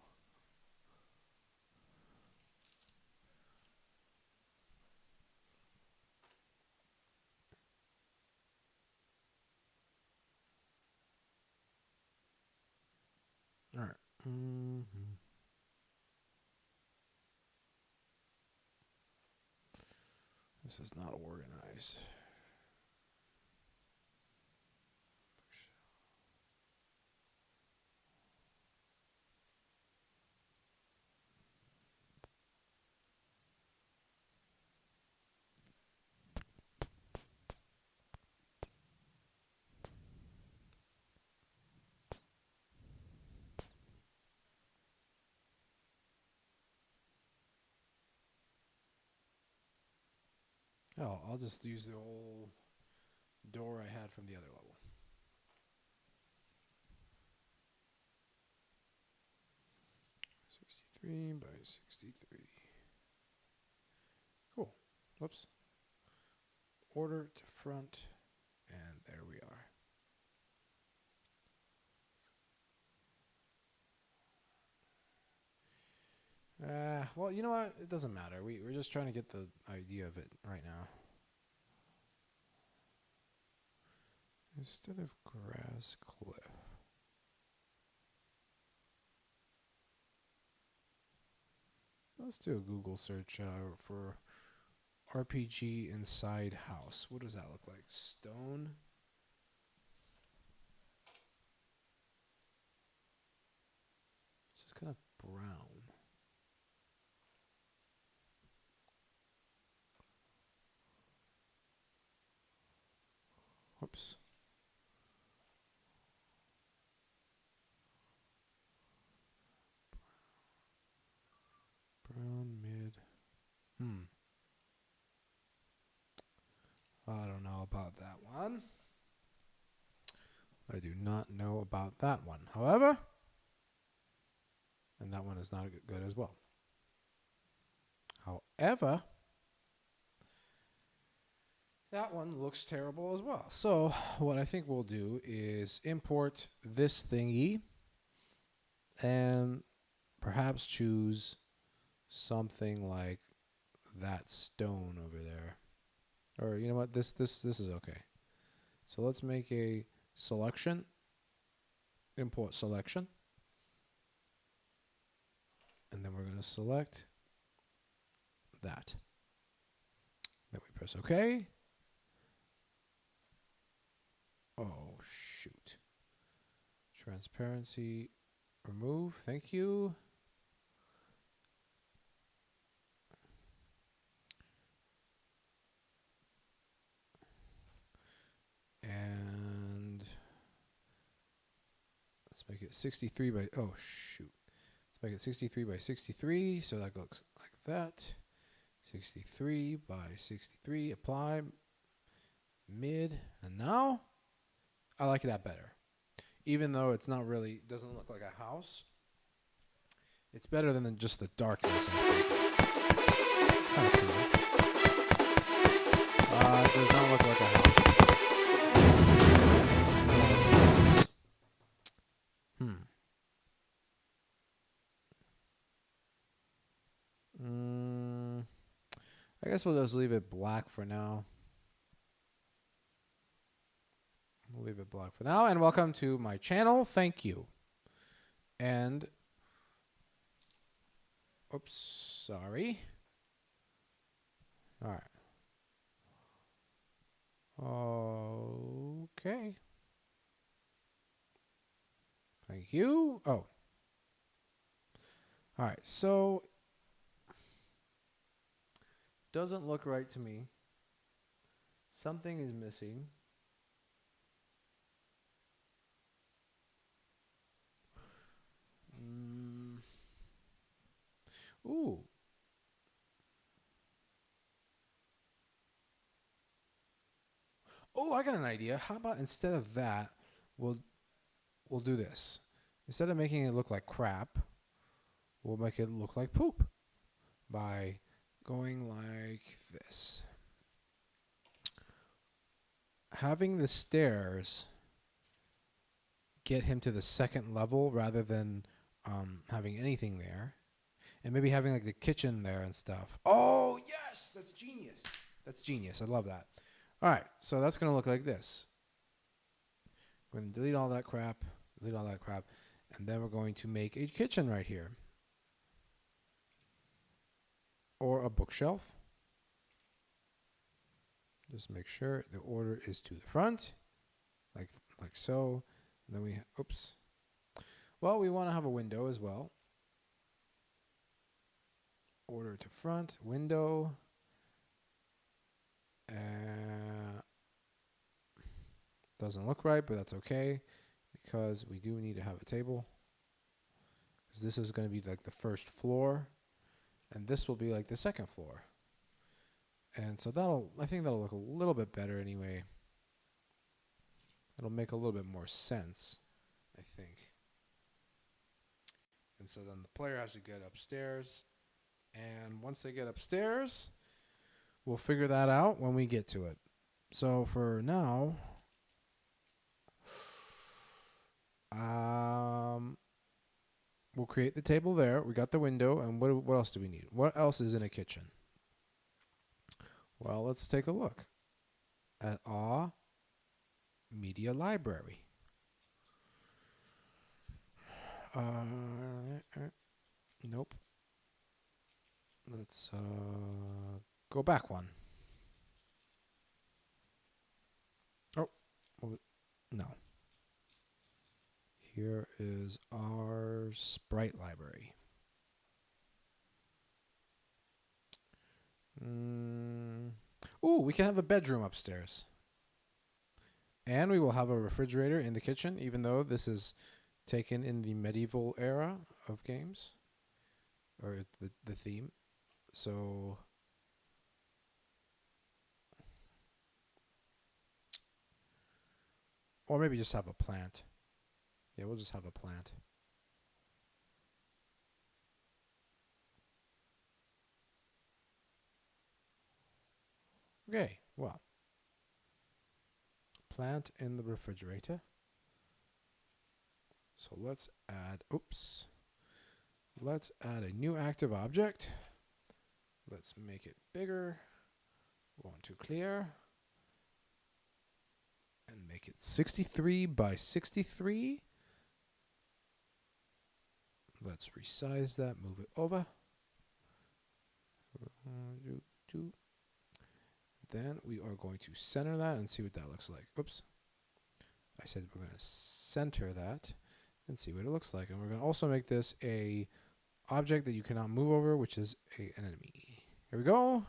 All right. This is not organized. Oh, I'll just use the old door I had from the other level. '63 by '63. Cool. Whoops. Order to front, and there we are. Well, you know what? It doesn't matter. We're just trying to get the idea of it right now. Instead of grass cliff. Let's do a Google search for RPG inside house. What does that look like? Stone. It's just kind of brown. Whoops. Brown mid. I don't know about that one. I do not know about that one. However, and that one is not good as well. However, that one looks terrible as well. So what I think we'll do is import this thingy and perhaps choose something like that stone over there. Or you know what? This is okay. So let's make a selection. Import selection. And then we're going to select that. Then we press OK. Oh, shoot. Transparency remove. Thank you. And let's make it 63 by, oh shoot. Let's make it 63 by 63. So that looks like that. 63 by 63. Apply. Mid. And now I like that better. even though it's not really, doesn't look like a house. It's better than just the darkness. I think. It's kind of cool. It does not look like a house. I guess we'll just leave it black for now. We'll leave it black for now. And welcome to my channel. Thank you. And, oops, sorry. All right. Okay. Thank you. Oh. All right. So, doesn't look right to me. Something is missing. Ooh. Oh, I got an idea. How about instead of that, we'll do this. Instead of making it look like crap, we'll make it look like poop by going like this. Having the stairs get him to the second level rather than having anything there. And maybe having like the kitchen there and stuff. Oh, yes! That's genius. That's genius. I love that. All right, so that's going to look like this. We're going to delete all that crap, and then we're going to make a kitchen right here. Or a bookshelf. Just make sure the order is to the front, like so. And then we, oops. Well, we want to have a window as well. Order to front, window. Doesn't look right, but that's okay because we do need to have a table. Because this is going to be like the first floor, and this will be like the second floor. And so I think that'll look a little bit better anyway. It'll make a little bit more sense, I think. And so then the player has to get upstairs. And once they get upstairs, we'll figure that out when we get to it. So for now, we'll create the table there. We got the window, and what else do we need? What else is in a kitchen? Well, let's take a look at our media library. Nope. Let's go back one. Oh, no. Here is our sprite library. Ooh, we can have a bedroom upstairs. And we will have a refrigerator in the kitchen, even though this is taken in the medieval era of games, or the theme. So or maybe just have a plant. Yeah, we'll just have a plant. Okay, well, plant in the refrigerator. So let's add, let's add a new active object. Let's make it bigger. We want to clear. And make it 63 by 63. Let's resize that, move it over. Then we are going to center that and see what that looks like. Oops. I said we're going to center that and see what it looks like. And we're going to also make this a object that you cannot move over, which is an enemy. Here we go.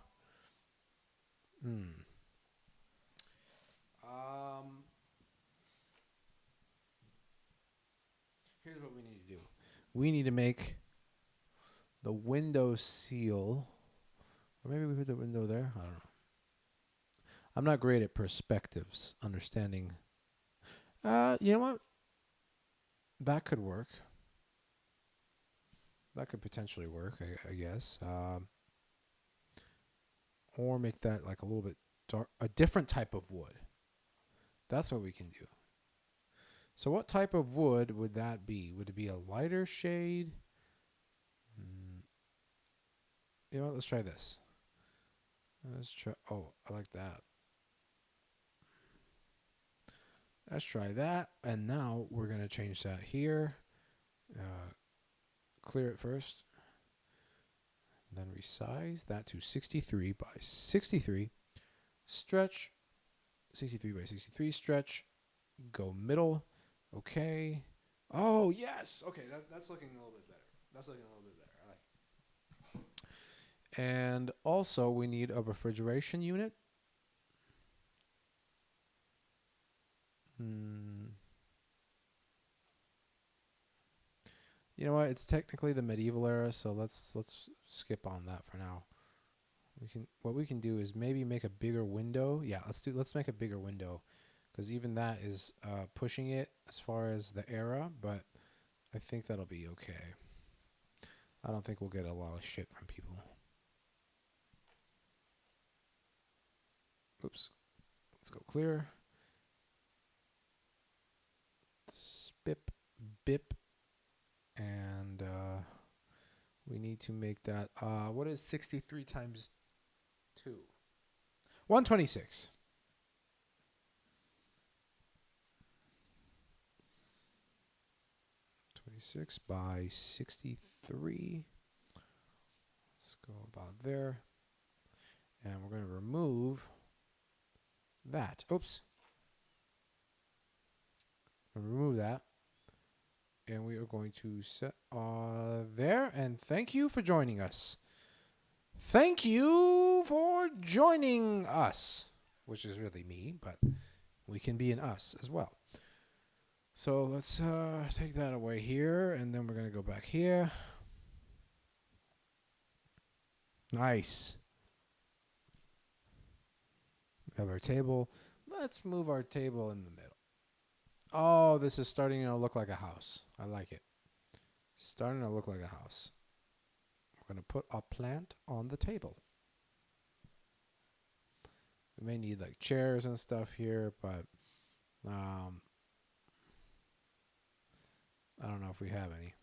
Here's what we need to do. We need to make the window seal. Or maybe we put the window there. I don't know. I'm not great at perspectives, understanding. You know what? that could work. That could potentially work, I guess. Or make that like a little bit dark, a different type of wood. That's what we can do. So what type of wood would that be? Would it be a lighter shade? You know what? Let's try this. Let's try. Oh, I like that. Let's try that. And now we're going to change that here. Clear it first. Then resize that to 63 by 63. Stretch. 63 by 63. Stretch. Go middle. Okay. Oh, yes. Okay, that's looking a little bit better. That's looking a little bit better. I like it. And also, we need a refrigeration unit. You know what? It's technically the medieval era, so let's skip on that for now. What we can do is maybe make a bigger window. Yeah, let's make a bigger window, because even that is pushing it as far as the era, but I think that'll be okay. I don't think we'll get a lot of shit from people. Oops. Let's go clear. Spip, bip. And we need to make that, what is 63 times 2? 126. By 63. Let's go about there. And we're going to remove that. Oops. Remove that. And we are going to set there. And thank you for joining us. Thank you for joining us. Which is really me, but we can be an us as well. So let's take that away here. And then we're going to go back here. Nice. We have our table. Let's move our table in the middle. Oh, this is starting to look like a house. I like it. Starting to look like a house. We're going to put a plant on the table. We may need like chairs and stuff here, but I don't know if we have any.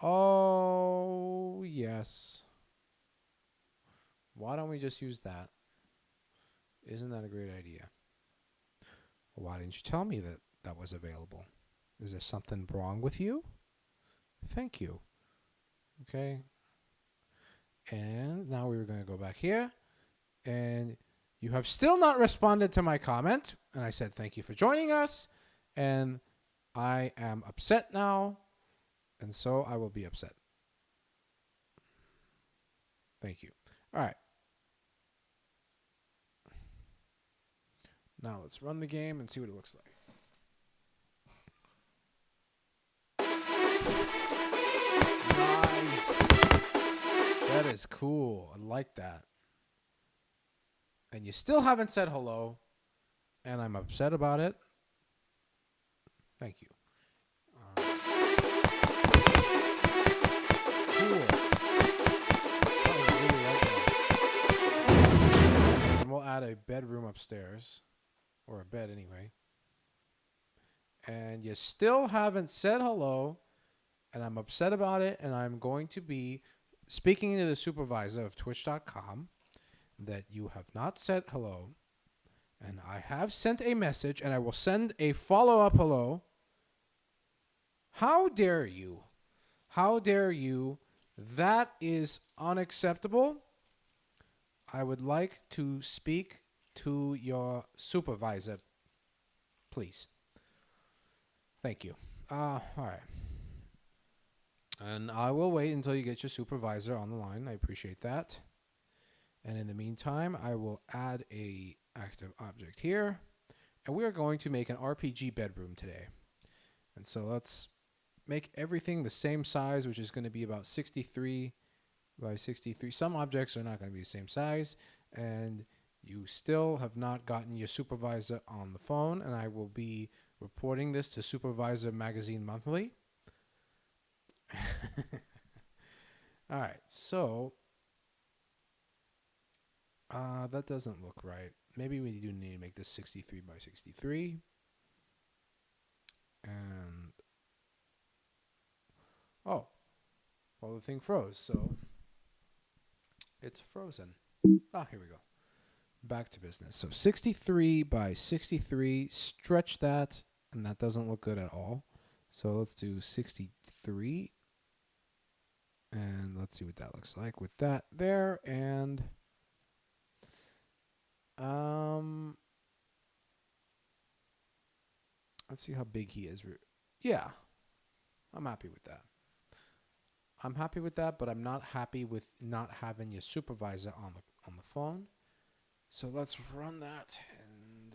Oh, yes. Why don't we just use that? Isn't that a great idea? Why didn't you tell me that that was available? Is there something wrong with you? Thank you. Okay. And now we're going to go back here. And you have still not responded to my comment. And I said thank you for joining us. And I am upset now. And so I will be upset. Thank you. All right. Now let's run the game and see what it looks like. Nice. That is cool. I like that. And you still haven't said hello, and I'm upset about it. Thank you. Cool. I really like that. And we'll add a bedroom upstairs. Or a bed anyway. And you still haven't said hello. And I'm upset about it. And I'm going to be speaking to the supervisor of Twitch.com that you have not said hello. And I have sent a message. And I will send a follow-up hello. How dare you? How dare you? That is unacceptable. I would like to speak to your supervisor, please. Thank you. All right. And I will wait until you get your supervisor on the line. I appreciate that. And in the meantime, I will add a active object here. And we are going to make an RPG bedroom today. And so let's make everything the same size, which is going to be about 63 by 63. Some objects are not going to be the same size. And you still have not gotten your supervisor on the phone, and I will be Reporting this to Supervisor Magazine Monthly. All right, so that doesn't look right. Maybe we do need to make this 63 by 63. And oh, well, the thing froze, so it's frozen. Ah, here we go. Back to business. So 63 by 63, stretch that, and that doesn't look good at all. So let's do 63, and let's see what that looks like with that there, and let's see how big he is. Yeah, I'm happy with that. I'm happy with that, but I'm not happy with not having your supervisor on the phone. So let's run that, and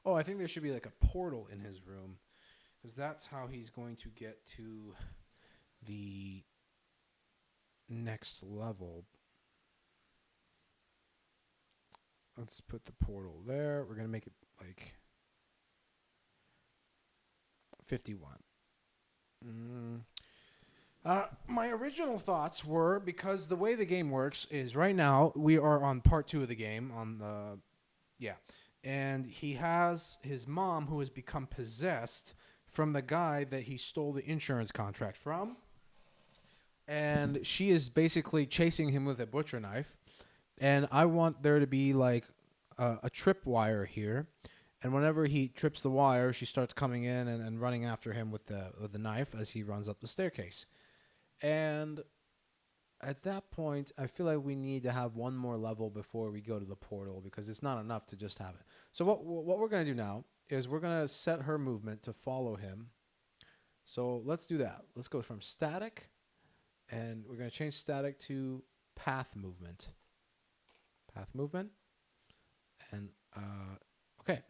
oh, I think there should be like a portal in his room, because that's how he's going to get to the next level. Let's put the portal there. We're going to make it like 51. My original thoughts were, because the way the game works is right now we are on part 2 of the game and he has his mom who has become possessed from the guy that he stole the insurance contract from, and she is basically chasing him with a butcher knife, and I want there to be like a trip wire here. And whenever he trips the wire, she starts coming in and running after him with the knife as he runs up the staircase. And at that point, I feel like we need to have one more level before we go to the portal, because it's not enough to just have it. So what we're going to do now is we're going to set her movement to follow him. So let's do that. Let's go from static, and we're going to change static to path movement. Path movement. And, okay.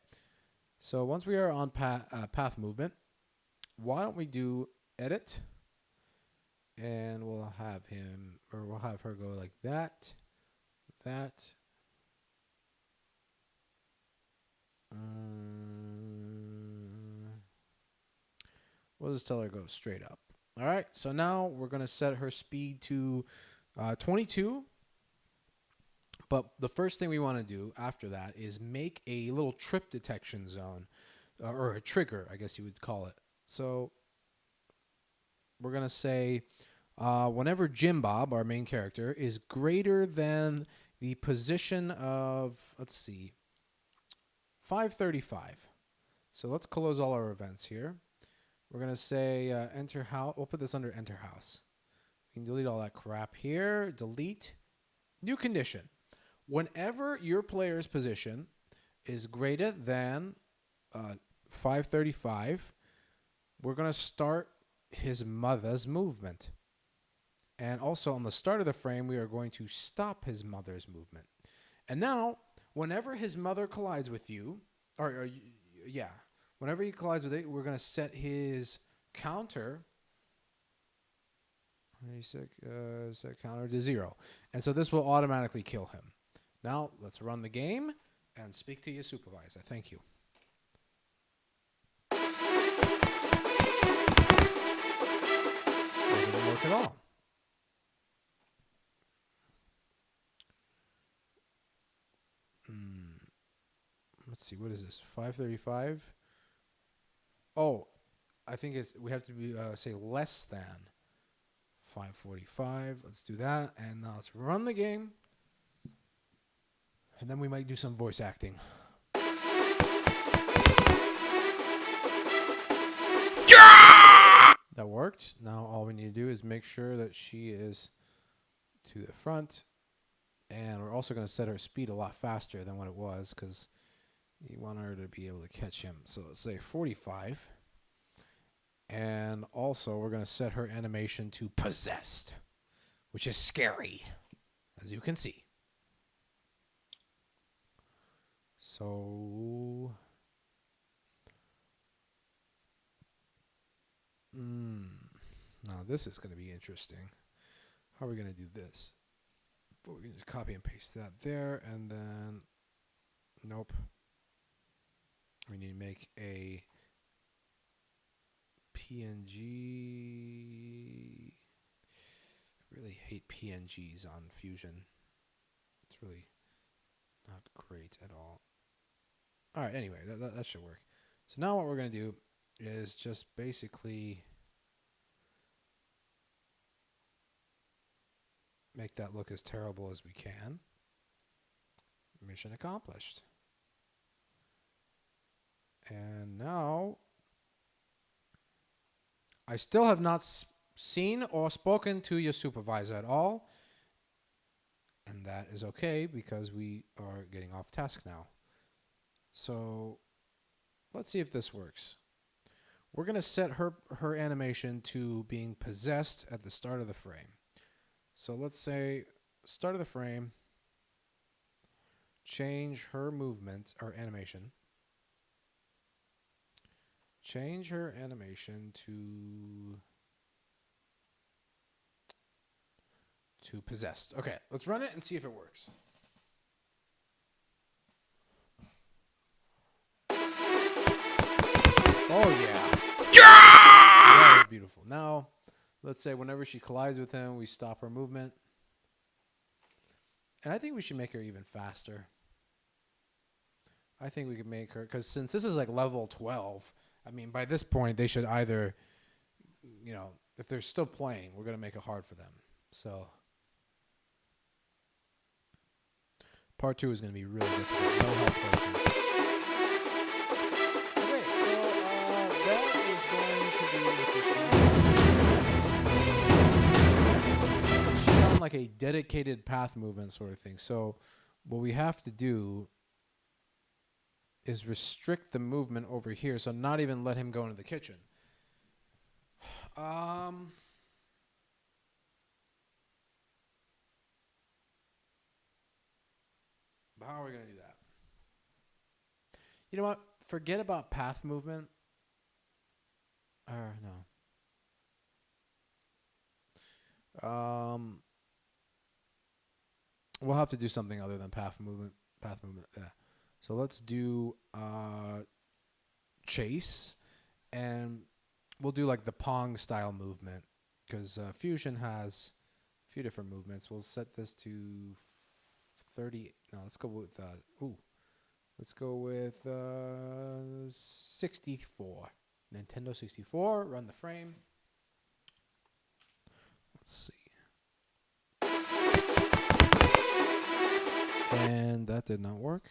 So once we are on path movement, why don't we do edit, and we'll have him, or we'll have her go like that, that. We'll just tell her to go straight up. All right, so now we're going to set her speed to 22. But the first thing we want to do after that is make a little trip detection zone, or a trigger, I guess you would call it. So we're going to say whenever Jim Bob, our main character, is greater than the position of, let's see, 535. So let's close all our events here. We're going to say enter house. We'll put this under enter house. We can delete all that crap here. Delete. New condition. Whenever your player's position is greater than 535, we're going to start his mother's movement. And also on the start of the frame, we are going to stop his mother's movement. And now, whenever his mother collides with you, whenever he collides with it, we're going to set his counter. Set counter to 0. And so this will automatically kill him. Now, let's run the game and speak to your supervisor. Thank you. It didn't work at all. Let's see, what is this? 535? Oh, I think we have to be say less than 545. Let's do that. And now let's run the game. And then we might do some voice acting. That worked. Now all we need to do is make sure that she is to the front. And we're also going to set her speed a lot faster than what it was, because you want her to be able to catch him. So let's say 45. And also we're going to set her animation to possessed, which is scary, as you can see. So, now this is going to be interesting. How are we going to do this? We're going to just copy and paste that there, and then Nope. We need to make a PNG. I really hate PNGs on Fusion. It's really not great at all. All right, anyway, that should work. So now what we're going to do is just basically make that look as terrible as we can. Mission accomplished. And now I still have not seen or spoken to your supervisor at all. And that is okay because we are getting off task now. So let's see if this works. We're going to set her animation to being possessed at the start of the frame. So let's say start of the frame, change her movement or animation. Change her animation to possessed. Okay, let's run it and see if it works. Oh yeah. That was beautiful. Now, let's say whenever she collides with him, we stop her movement. And I think we should make her even faster. I think we could make her, because since this is like level 12, I mean, by this point, they should either, you know, if they're still playing, we're going to make it hard for them. So, part 2 is going to be really difficult. No health potions. Okay, so that is going to be she's on like a dedicated path movement sort of thing. So, what we have to do is restrict the movement over here, so not even let him go into the kitchen. But how are we going to do that? You know what? Forget about path movement. No. We'll have to do something other than path movement. Yeah. So let's do chase, and we'll do like the Pong style movement, because Fusion has a few different movements. We'll set this to 30. No, let's go with let's go with 64. Nintendo 64. Run the frame. Let's see. And that did not work.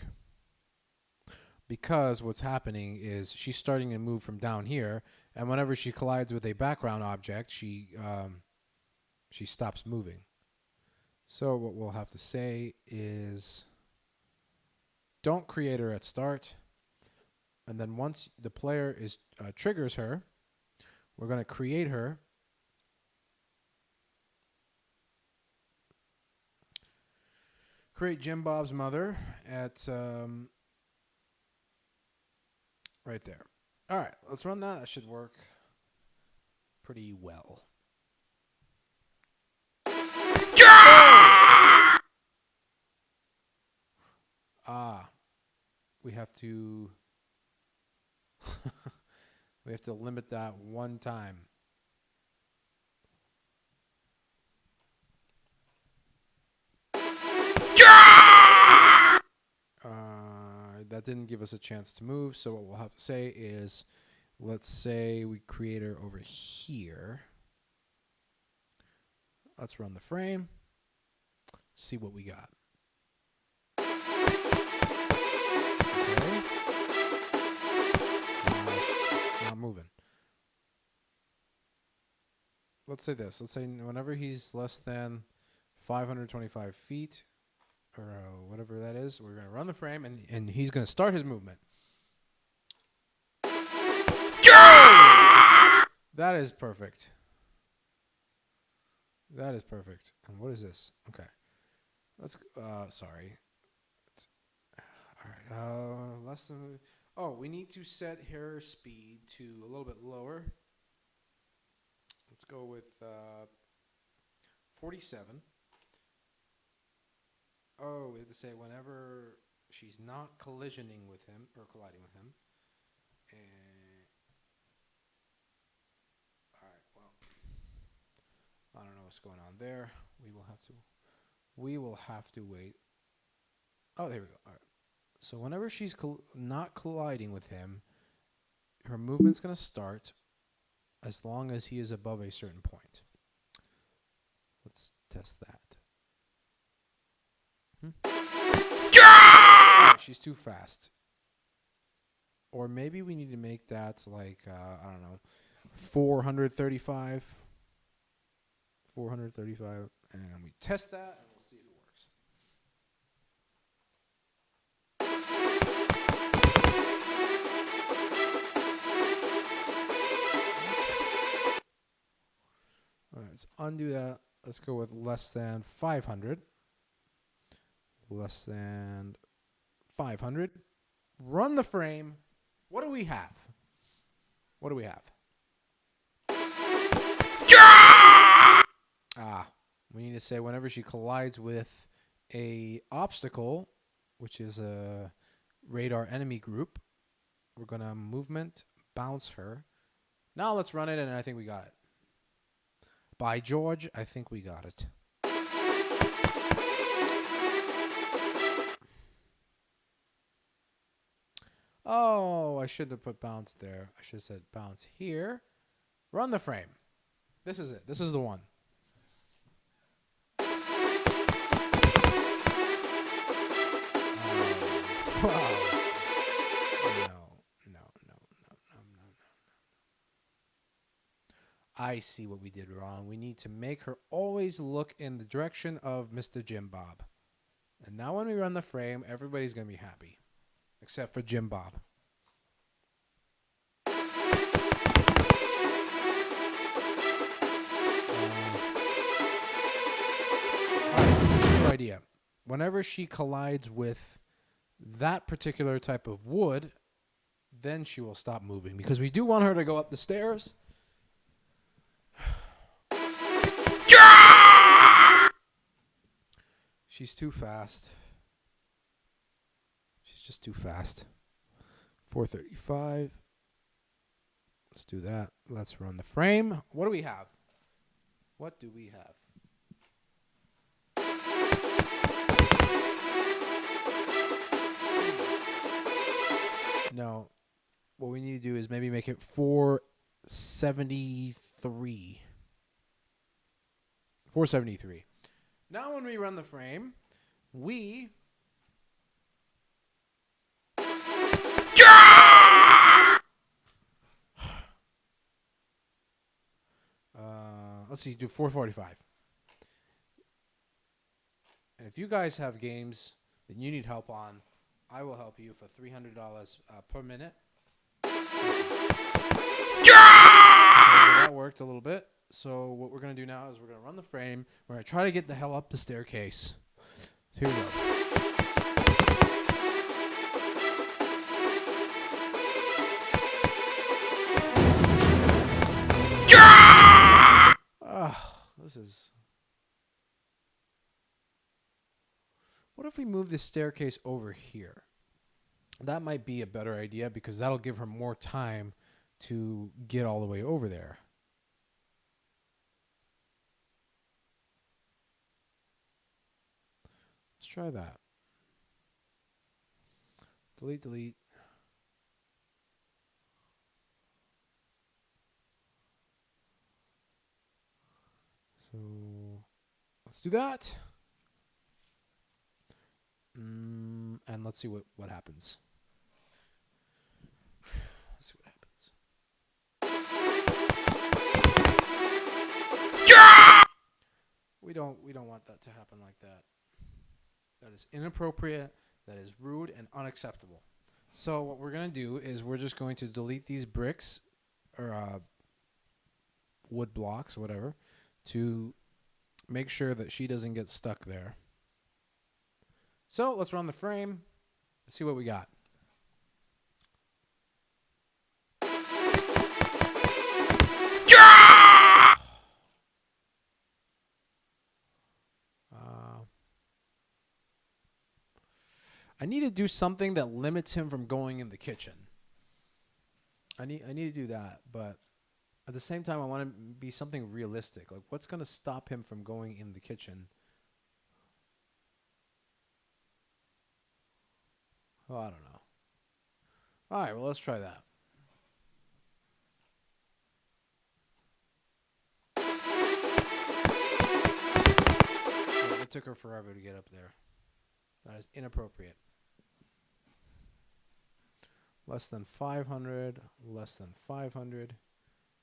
Because what's happening is she's starting to move from down here, and whenever she collides with a background object, she stops moving. So what we'll have to say is don't create her at start, and then once the player triggers her, we're going to create her. Create Jim Bob's mother at right there. All right, let's run that. That should work pretty well. We have to we have to limit that one time. That didn't give us a chance to move, so what we'll have to say is, let's say we create her over here. Let's run the frame, see what we got. Okay. Not moving. Let's say this. Let's say whenever he's less than 525 feet, or whatever that is, we're going to run the frame, and he's going to start his movement. That is perfect. That is perfect. And what is this? Okay. Let's, sorry. All right. Less than, we need to set her speed to a little bit lower. Let's go with 47. Oh, we have to say whenever She's not collisioning with him or colliding with him. And all right, well, I don't know what's going on there. We will have to wait. Oh, there we go. All right. So whenever she's not colliding with him, her movement's going to start as long as he is above a certain point. Let's test that. Oh, she's too fast. Or maybe we need to make that like, I don't know, 435. 435. And we test that and we'll see if it works. All right, let's undo that. Let's go with less than 500. Less than 500. Run the frame. What do we have? What do we have? We need to say whenever she collides with a obstacle, which is a radar enemy group, we're going to movement bounce her. Now let's run it, and I think we got it. By George, I think we got it. Oh, I shouldn't have put bounce there. I should have said bounce here. Run the frame. This is it. This is the one. Wow. No. I see what we did wrong. We need to make her always look in the direction of Mr. Jim Bob. And now when we run the frame, everybody's going to be happy. Except for Jim Bob. Idea. Whenever she collides with that particular type of wood, then she will stop moving. Because we do want her to go up the stairs. She's too fast. She's just too fast. 435. Let's do that. Let's run the frame. What do we have? What do we have? No. What we need to do is maybe make it 473. 473. Now when we run the frame, we... let's see, do 445. And if you guys have games that you need help on, I will help you for $300 per minute. So that worked a little bit. So what we're going to do now is we're going to run the frame. We're going to try to get the hell up the staircase. Here we go. This is... What if we move the staircase over here? That might be a better idea because that'll give her more time to get all the way over there. Let's try that. Delete. So let's do that. And let's see what happens. Let's see what happens. Yeah! We don't want that to happen like that. That is inappropriate. That is rude and unacceptable. So what we're gonna do is we're just going to delete these bricks or wood blocks, whatever, to make sure that she doesn't get stuck there. So let's run the frame. Let's see what we got. Yeah! I need to do something that limits him from going in the kitchen. I need to do that, but at the same time, I want to be something realistic. Like, what's going to stop him from going in the kitchen? Oh, I don't know. All right, well, let's try that. It took her forever to get up there. That is inappropriate. Less than 500, less than 500.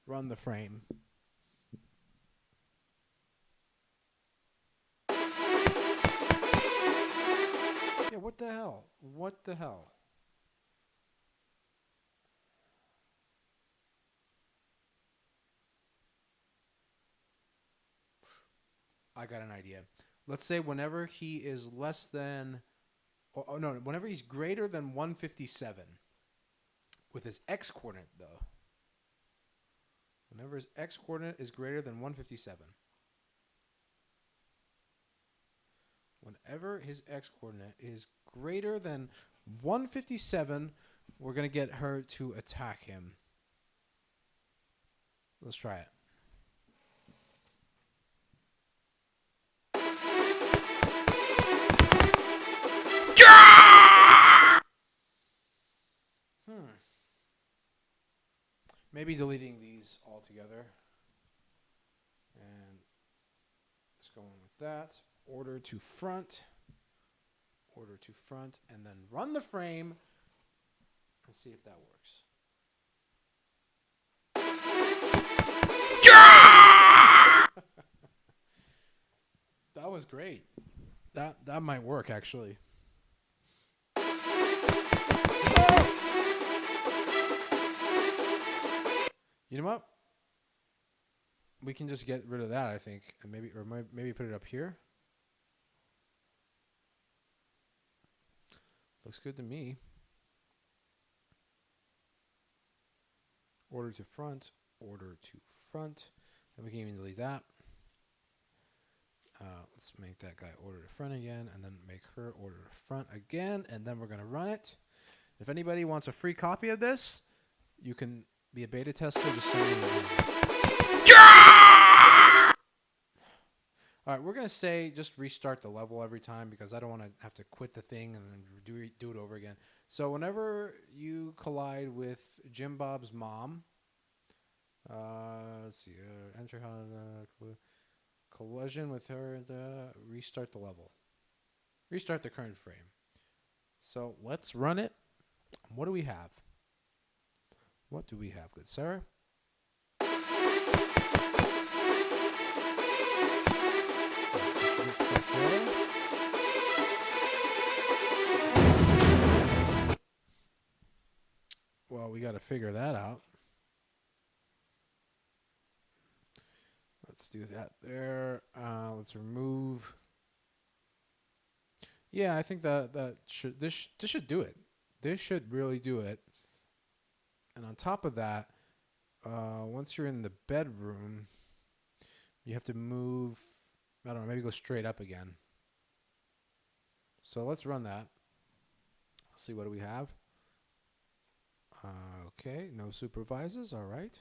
Run the frame. Yeah, what the hell? What the hell? I got an idea. Let's say whenever he is less than, no, whenever he's greater than 157, with his x coordinate though. Whenever his x coordinate is greater than 157. Whenever his x coordinate is greater than 157, we're going to get her to attack him. Let's try it. Maybe deleting these altogether. And just going with that. Order to front. Order to front. And then run the frame. And see if that works. That was great. That might work, actually. You know what? We can just get rid of that, I think, and maybe put it up here. Looks good to me. Order to front, order to front, and we can even delete that. Let's make that guy order to front again, and then make her order to front again, and then we're gonna run it. If anybody wants a free copy of this, you can be a beta tester. Just send me a link. All right, we're gonna say just restart the level every time because I don't want to have to quit the thing and then do it over again. So whenever you collide with Jim Bob's mom, let's see, enter collision with her and restart the level. Restart the current frame. So let's run it. What do we have? What do we have, good sir? Well, we got to figure that out. Let's do that there. Let's remove. Yeah, I think this should do it. This should really do it. And on top of that, once you're in the bedroom, you have to move. I don't know, maybe go straight up again. So let's run that. Let's see, what do we have? Okay, no supervisors. All right.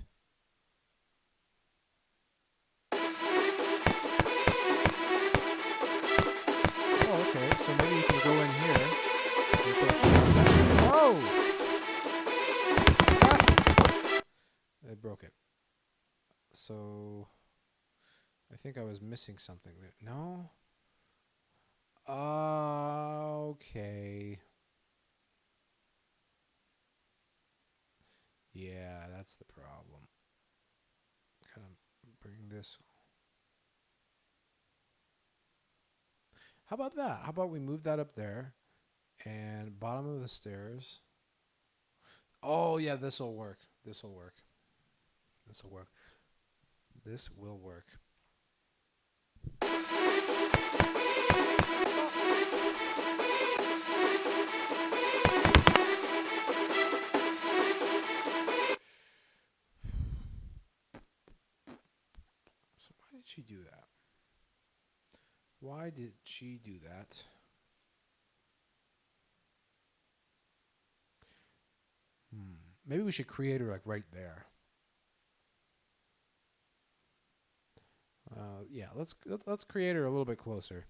Oh, okay. So maybe you can go in here. Oh! Ah! They broke it. So I think I was missing something there. No? Okay. Yeah, that's the problem. Kind of bring this. How about that? How about we move that up there and bottom of the stairs. Oh, yeah, this will work. This will work. This will work. This will work. So why did she do that? Why did she do that? maybe we should create her like right there. Yeah, let's create her a little bit closer.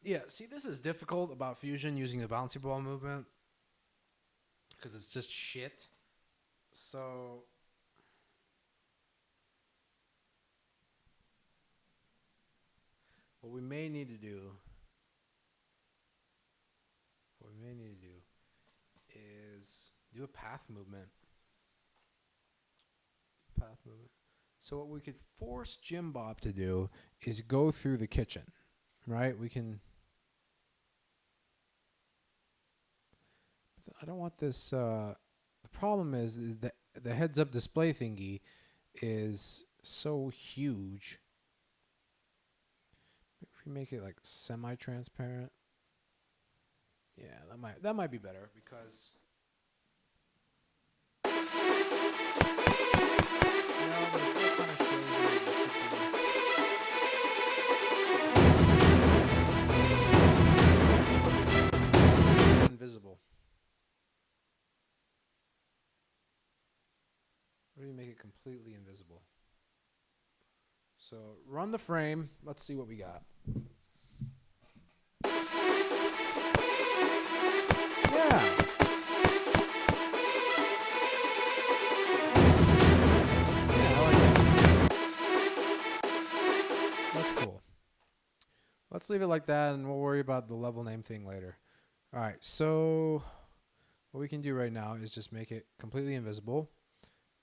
Yeah, see, this is difficult about Fusion using the bouncy ball movement because it's just shit. So what we may need to do is do a path movement. So what we could force Jim Bob to do is go through the kitchen, right? We can. I don't want this. The problem is that the heads-up display thingy is so huge. If we make it like semi-transparent, yeah, that might be better because. But it still kind of shows you what it should be. Invisible. What do you make it completely invisible? So run the frame. Let's see what we got. Yeah. That's cool. Let's leave it like that and we'll worry about the level name thing later. All right, so what we can do right now is just make it completely invisible.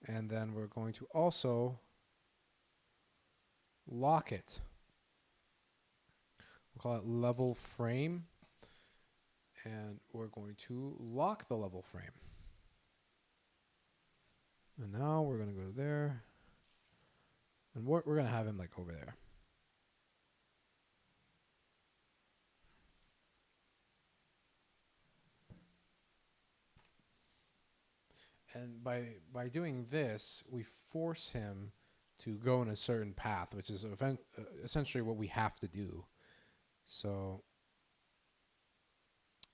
And then we're going to also lock it. We'll call it level frame. And we're going to lock the level frame. And now we're going to go there. And we're going to have him like over there. And by doing this, we force him to go in a certain path, which is essentially what we have to do. So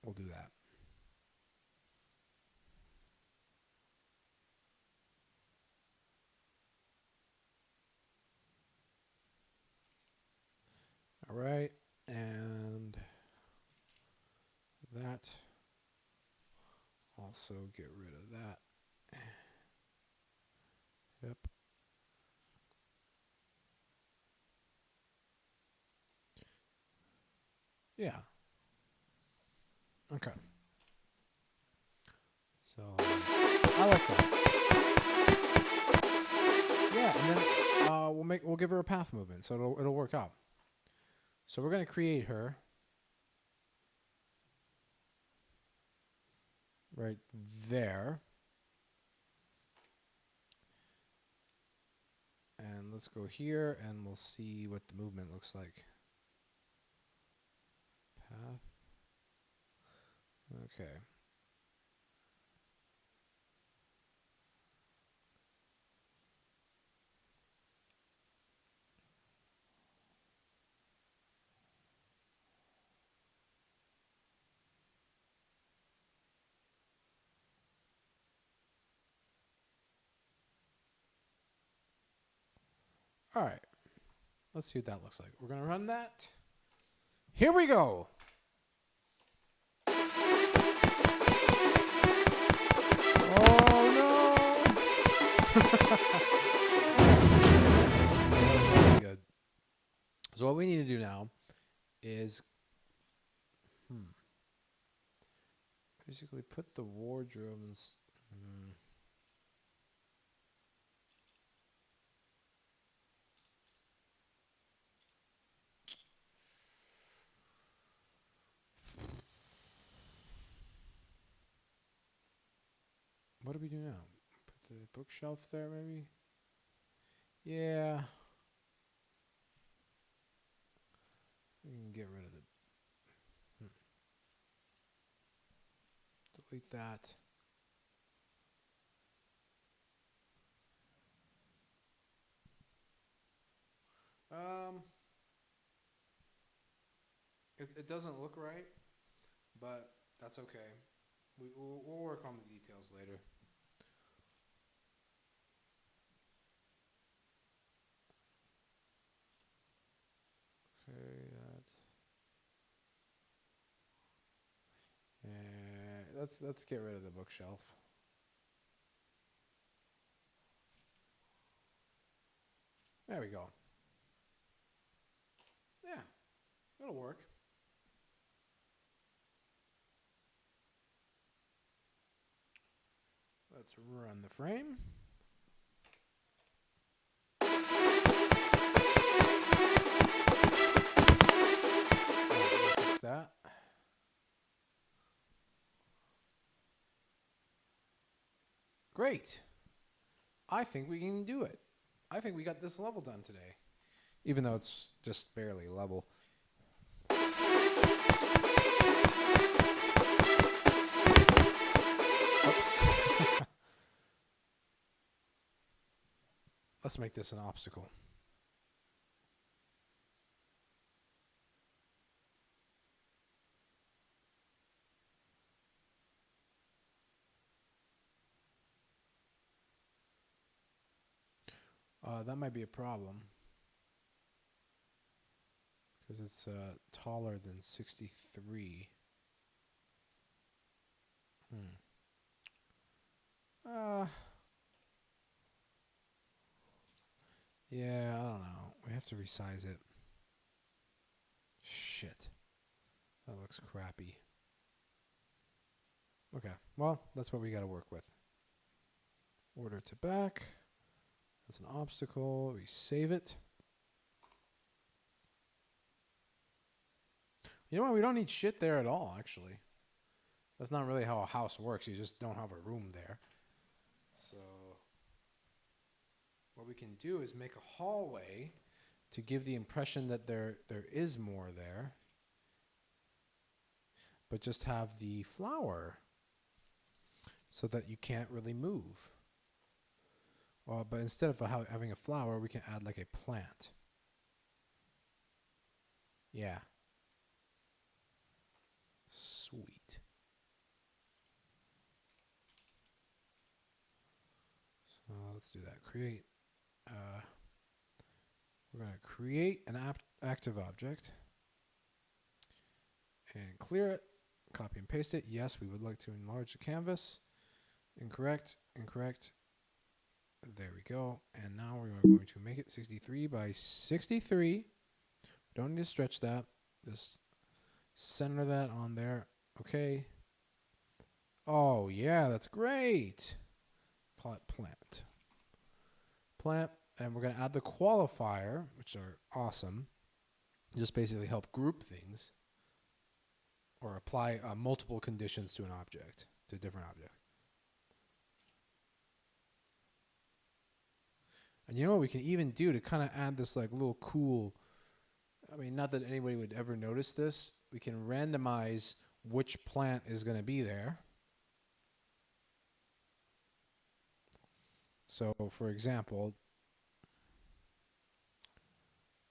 we'll do that. All right, and that. Also get rid of that. Yep. Yeah. Okay. So I like that. Yeah, and then we'll give her a path movement, so it'll work out. So we're gonna create her right there. And let's go here and we'll see what the movement looks like. Path. Okay. All right. Let's see what that looks like. We're going to run that. Here we go. Oh, no. Good. So what we need to do now is basically put the wardrobe and what do we do now? Put the bookshelf there, maybe? Yeah. We can get rid of the... Delete that. It doesn't look right, but that's okay. We'll work on the details later. Okay, let's get rid of the bookshelf. There we go. Yeah, it'll work. Let's run the frame. Fix that. Great. I think we can do it. I think we got this level done today, even though it's just barely level. Oops. Let's make this an obstacle. That might be a problem because it's taller than 63. Yeah, I don't know. We have to resize it. Shit. That looks crappy. Okay, well, that's what we got to work with. Order to back. That's an obstacle. We save it. You know what? We don't need shit there at all, actually. That's not really how a house works. You just don't have a room there. So what we can do is make a hallway to give the impression that there is more there. But just have the flower so that you can't really move. But instead of having a flower, we can add like a plant. Yeah. Sweet. So let's do that. Create. We're going to create an active object and clear it. Copy and paste it. Yes, we would like to enlarge the canvas. Incorrect. Incorrect. There we go. And now we're going to make it 63 by 63. Don't need to stretch that. Just center that on there. Okay. Oh, yeah, that's great. Call it plant. Plant. And we're going to add the qualifier, which are awesome. Just basically help group things or apply multiple conditions to an object, to a different object. And you know what we can even do to kind of add this like little cool, I mean, not that anybody would ever notice this. We can randomize which plant is going to be there. So, for example,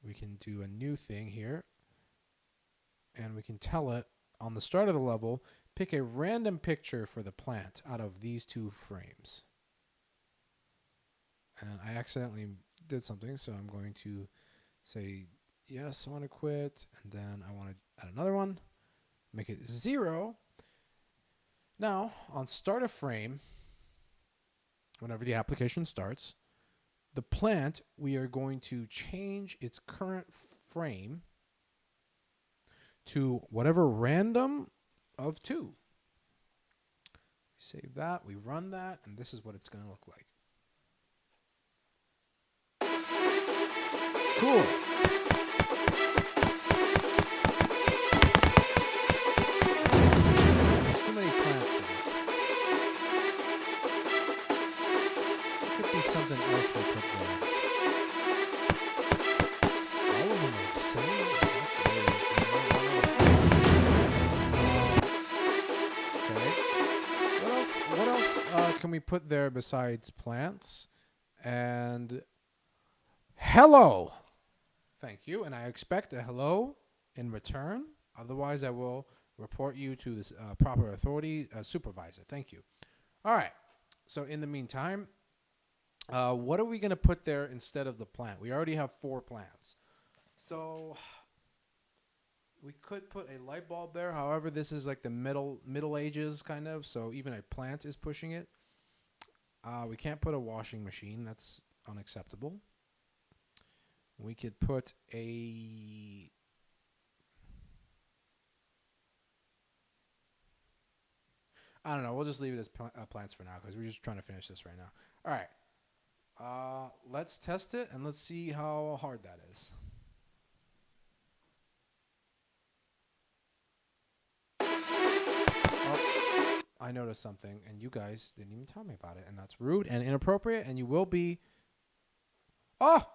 we can do a new thing here. And we can tell it on the start of the level, pick a random picture for the plant out of these two frames. And I accidentally did something, so I'm going to say, yes, I want to quit. And then I want to add another one, make it 0. Now, on start a frame, whenever the application starts, the plant, we are going to change its current frame to whatever random of 2. Save that. We run that, and this is what it's going to look like. Cool. Too many plants there. Could be something else we put there. All of them are the same. That's weird. Okay. What else can we put there besides plants? And hello. Thank you. And I expect a hello in return. Otherwise, I will report you to this proper authority supervisor. Thank you. All right. So in the meantime, what are we going to put there instead of the plant? We already have 4 plants. So we could put a light bulb there. However, this is like the Middle Ages kind of. So even a plant is pushing it. We can't put a washing machine. That's unacceptable. We could put a... I don't know. We'll just leave it as plants for now because we're just trying to finish this right now. All right. Let's test it and let's see how hard that is. Oh, I noticed something and you guys didn't even tell me about it, and that's rude and inappropriate, and you will be... Oh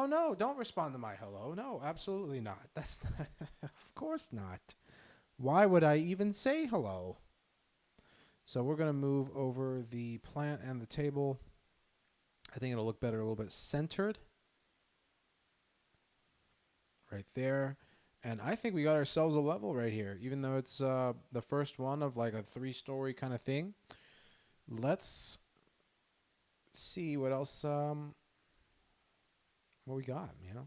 no, don't respond to my hello. No, absolutely not. That's not of course not. Why would I even say hello? So we're going to move over the plant and the table. I think it'll look better a little bit centered. Right there. And I think we got ourselves a level right here, even though it's the first one of like a 3-story kind of thing. Let's see what else what we got, you know?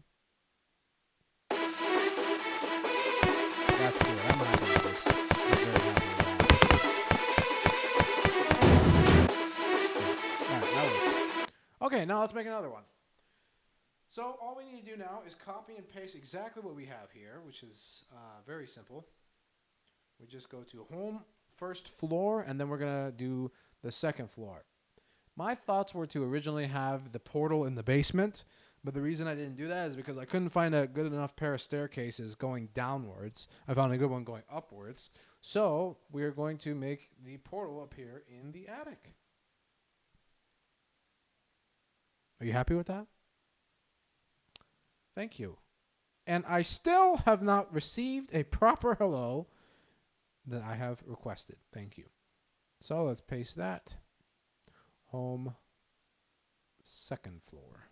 That's good. I'm happy with this. I'm very happy with that. Alright, that works. Okay, now let's make another one. So all we need to do now is copy and paste exactly what we have here, which is very simple. We just go to home, first floor, and then we're going to do the second floor. My thoughts were to originally have the portal in the basement, but the reason I didn't do that is because I couldn't find a good enough pair of staircases going downwards. I found a good one going upwards. So we're going to make the portal up here in the attic. Are you happy with that? Thank you. And I still have not received a proper hello that I have requested. Thank you. So let's paste that. Home, second floor.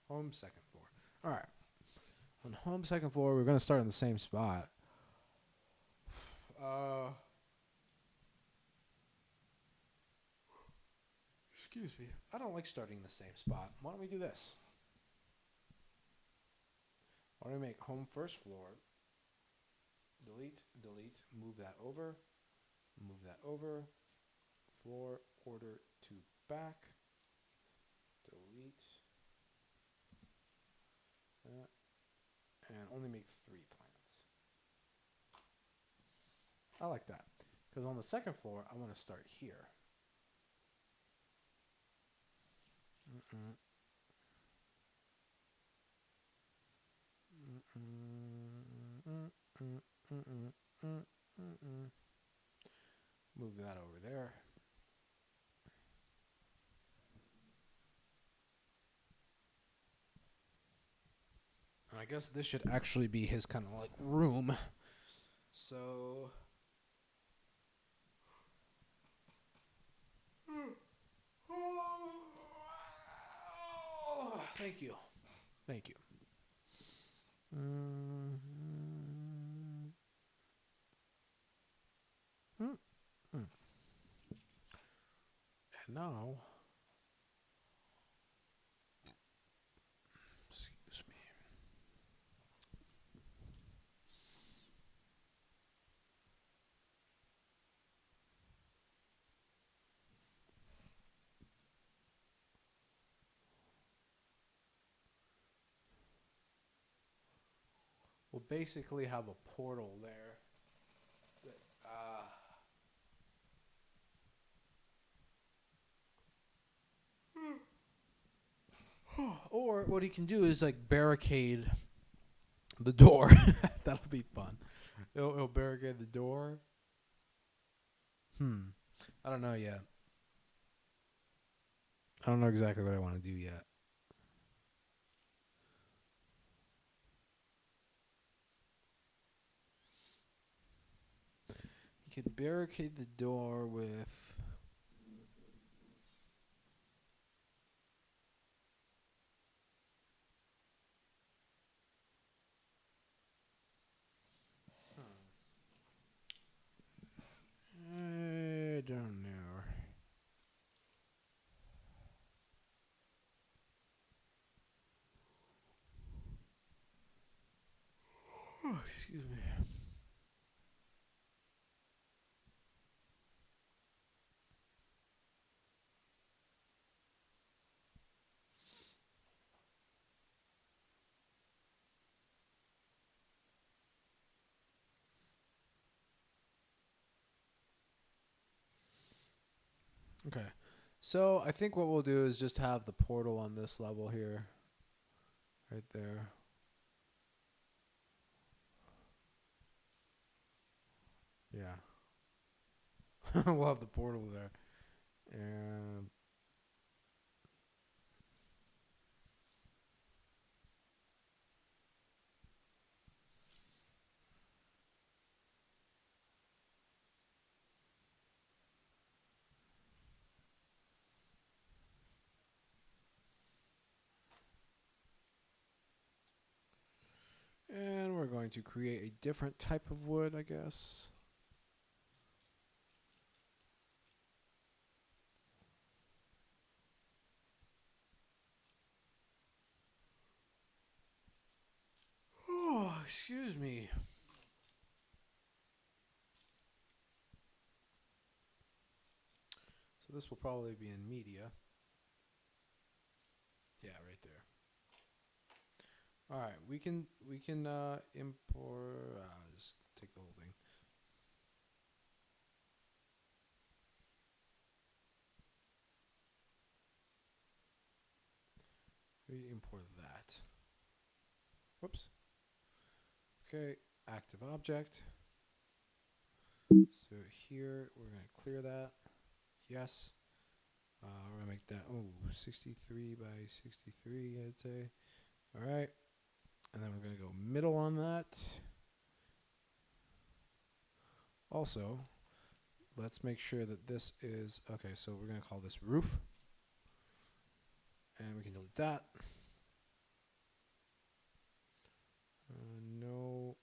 Home, second floor. All right. On home, second floor, we're going to start in the same spot. Excuse me. I don't like starting in the same spot. Why don't we do this? Why don't we make home first floor? Delete, delete, move that over, floor, order to back, delete, and only make 3 plants. I like that, because on the second floor, I want to start here. Move that over there. And I guess this should actually be his kind of like room. So thank you. Thank you. And now, excuse me. We'll we'll basically have a portal there. Or what he can do is like barricade the door. That'll be fun. He'll barricade the door. I don't know yet. I don't know exactly what I want to do yet. He could barricade the door with... I don't know. Oh, excuse me. Okay. So I think what we'll do is just have the portal on this level here. Right there. Yeah. We'll have the portal there. And we're going to create a different type of wood, I guess. Oh, excuse me. So this will probably be in media. Yeah, right there. All right, we can import. Just take the whole thing. We import that. Whoops. Okay, active object. So here we're gonna clear that. Yes. We're gonna make that 63 by 63, I'd say. All right. And then we're going to go middle on that. Also, let's make sure that this is... Okay, so we're going to call this roof. And we can delete that. No.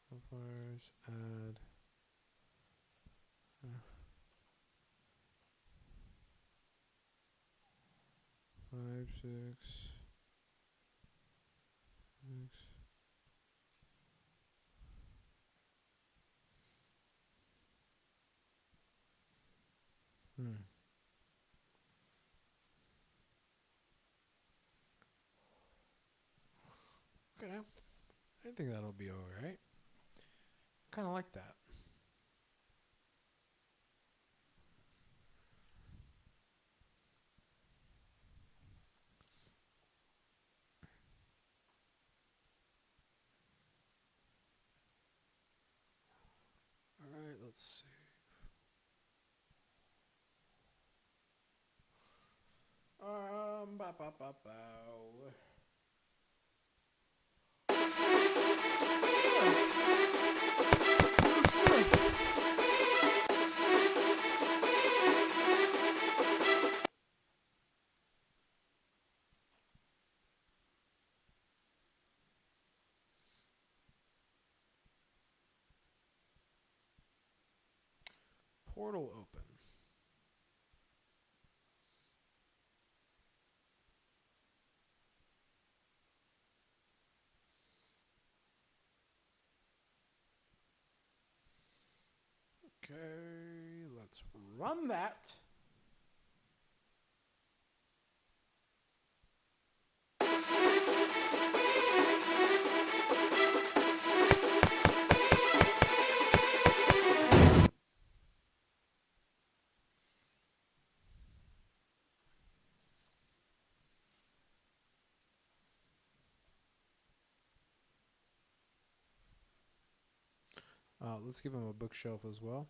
Modifiers, add. 5, 6, 6. Okay, I think that'll be all right. Kind of like that. All right, let's see. Ba ba ba bow. Portal open. Okay, let's run that. Let's give him a bookshelf as well.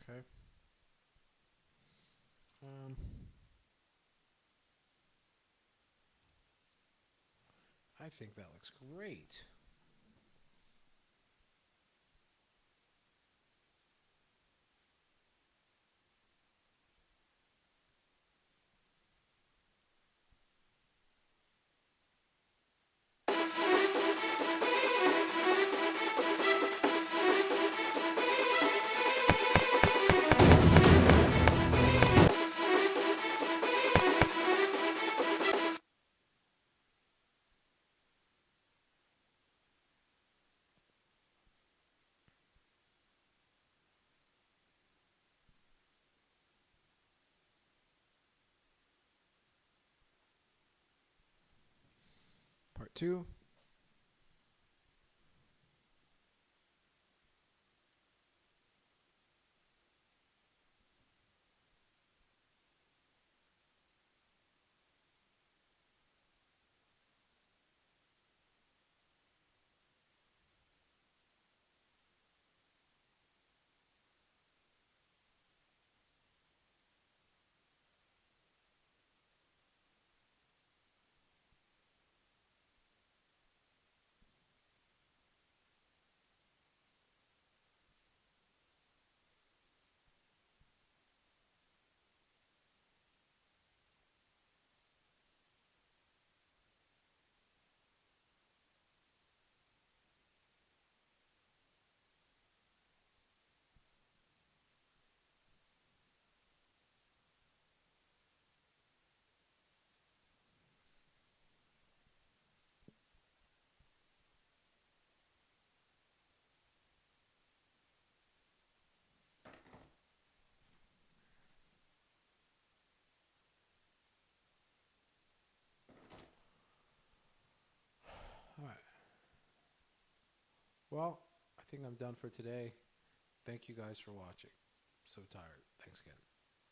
Okay. Um, I think that looks great. Part 2. All right. Well, I think I'm done for today. Thank you guys for watching. So tired. Thanks again.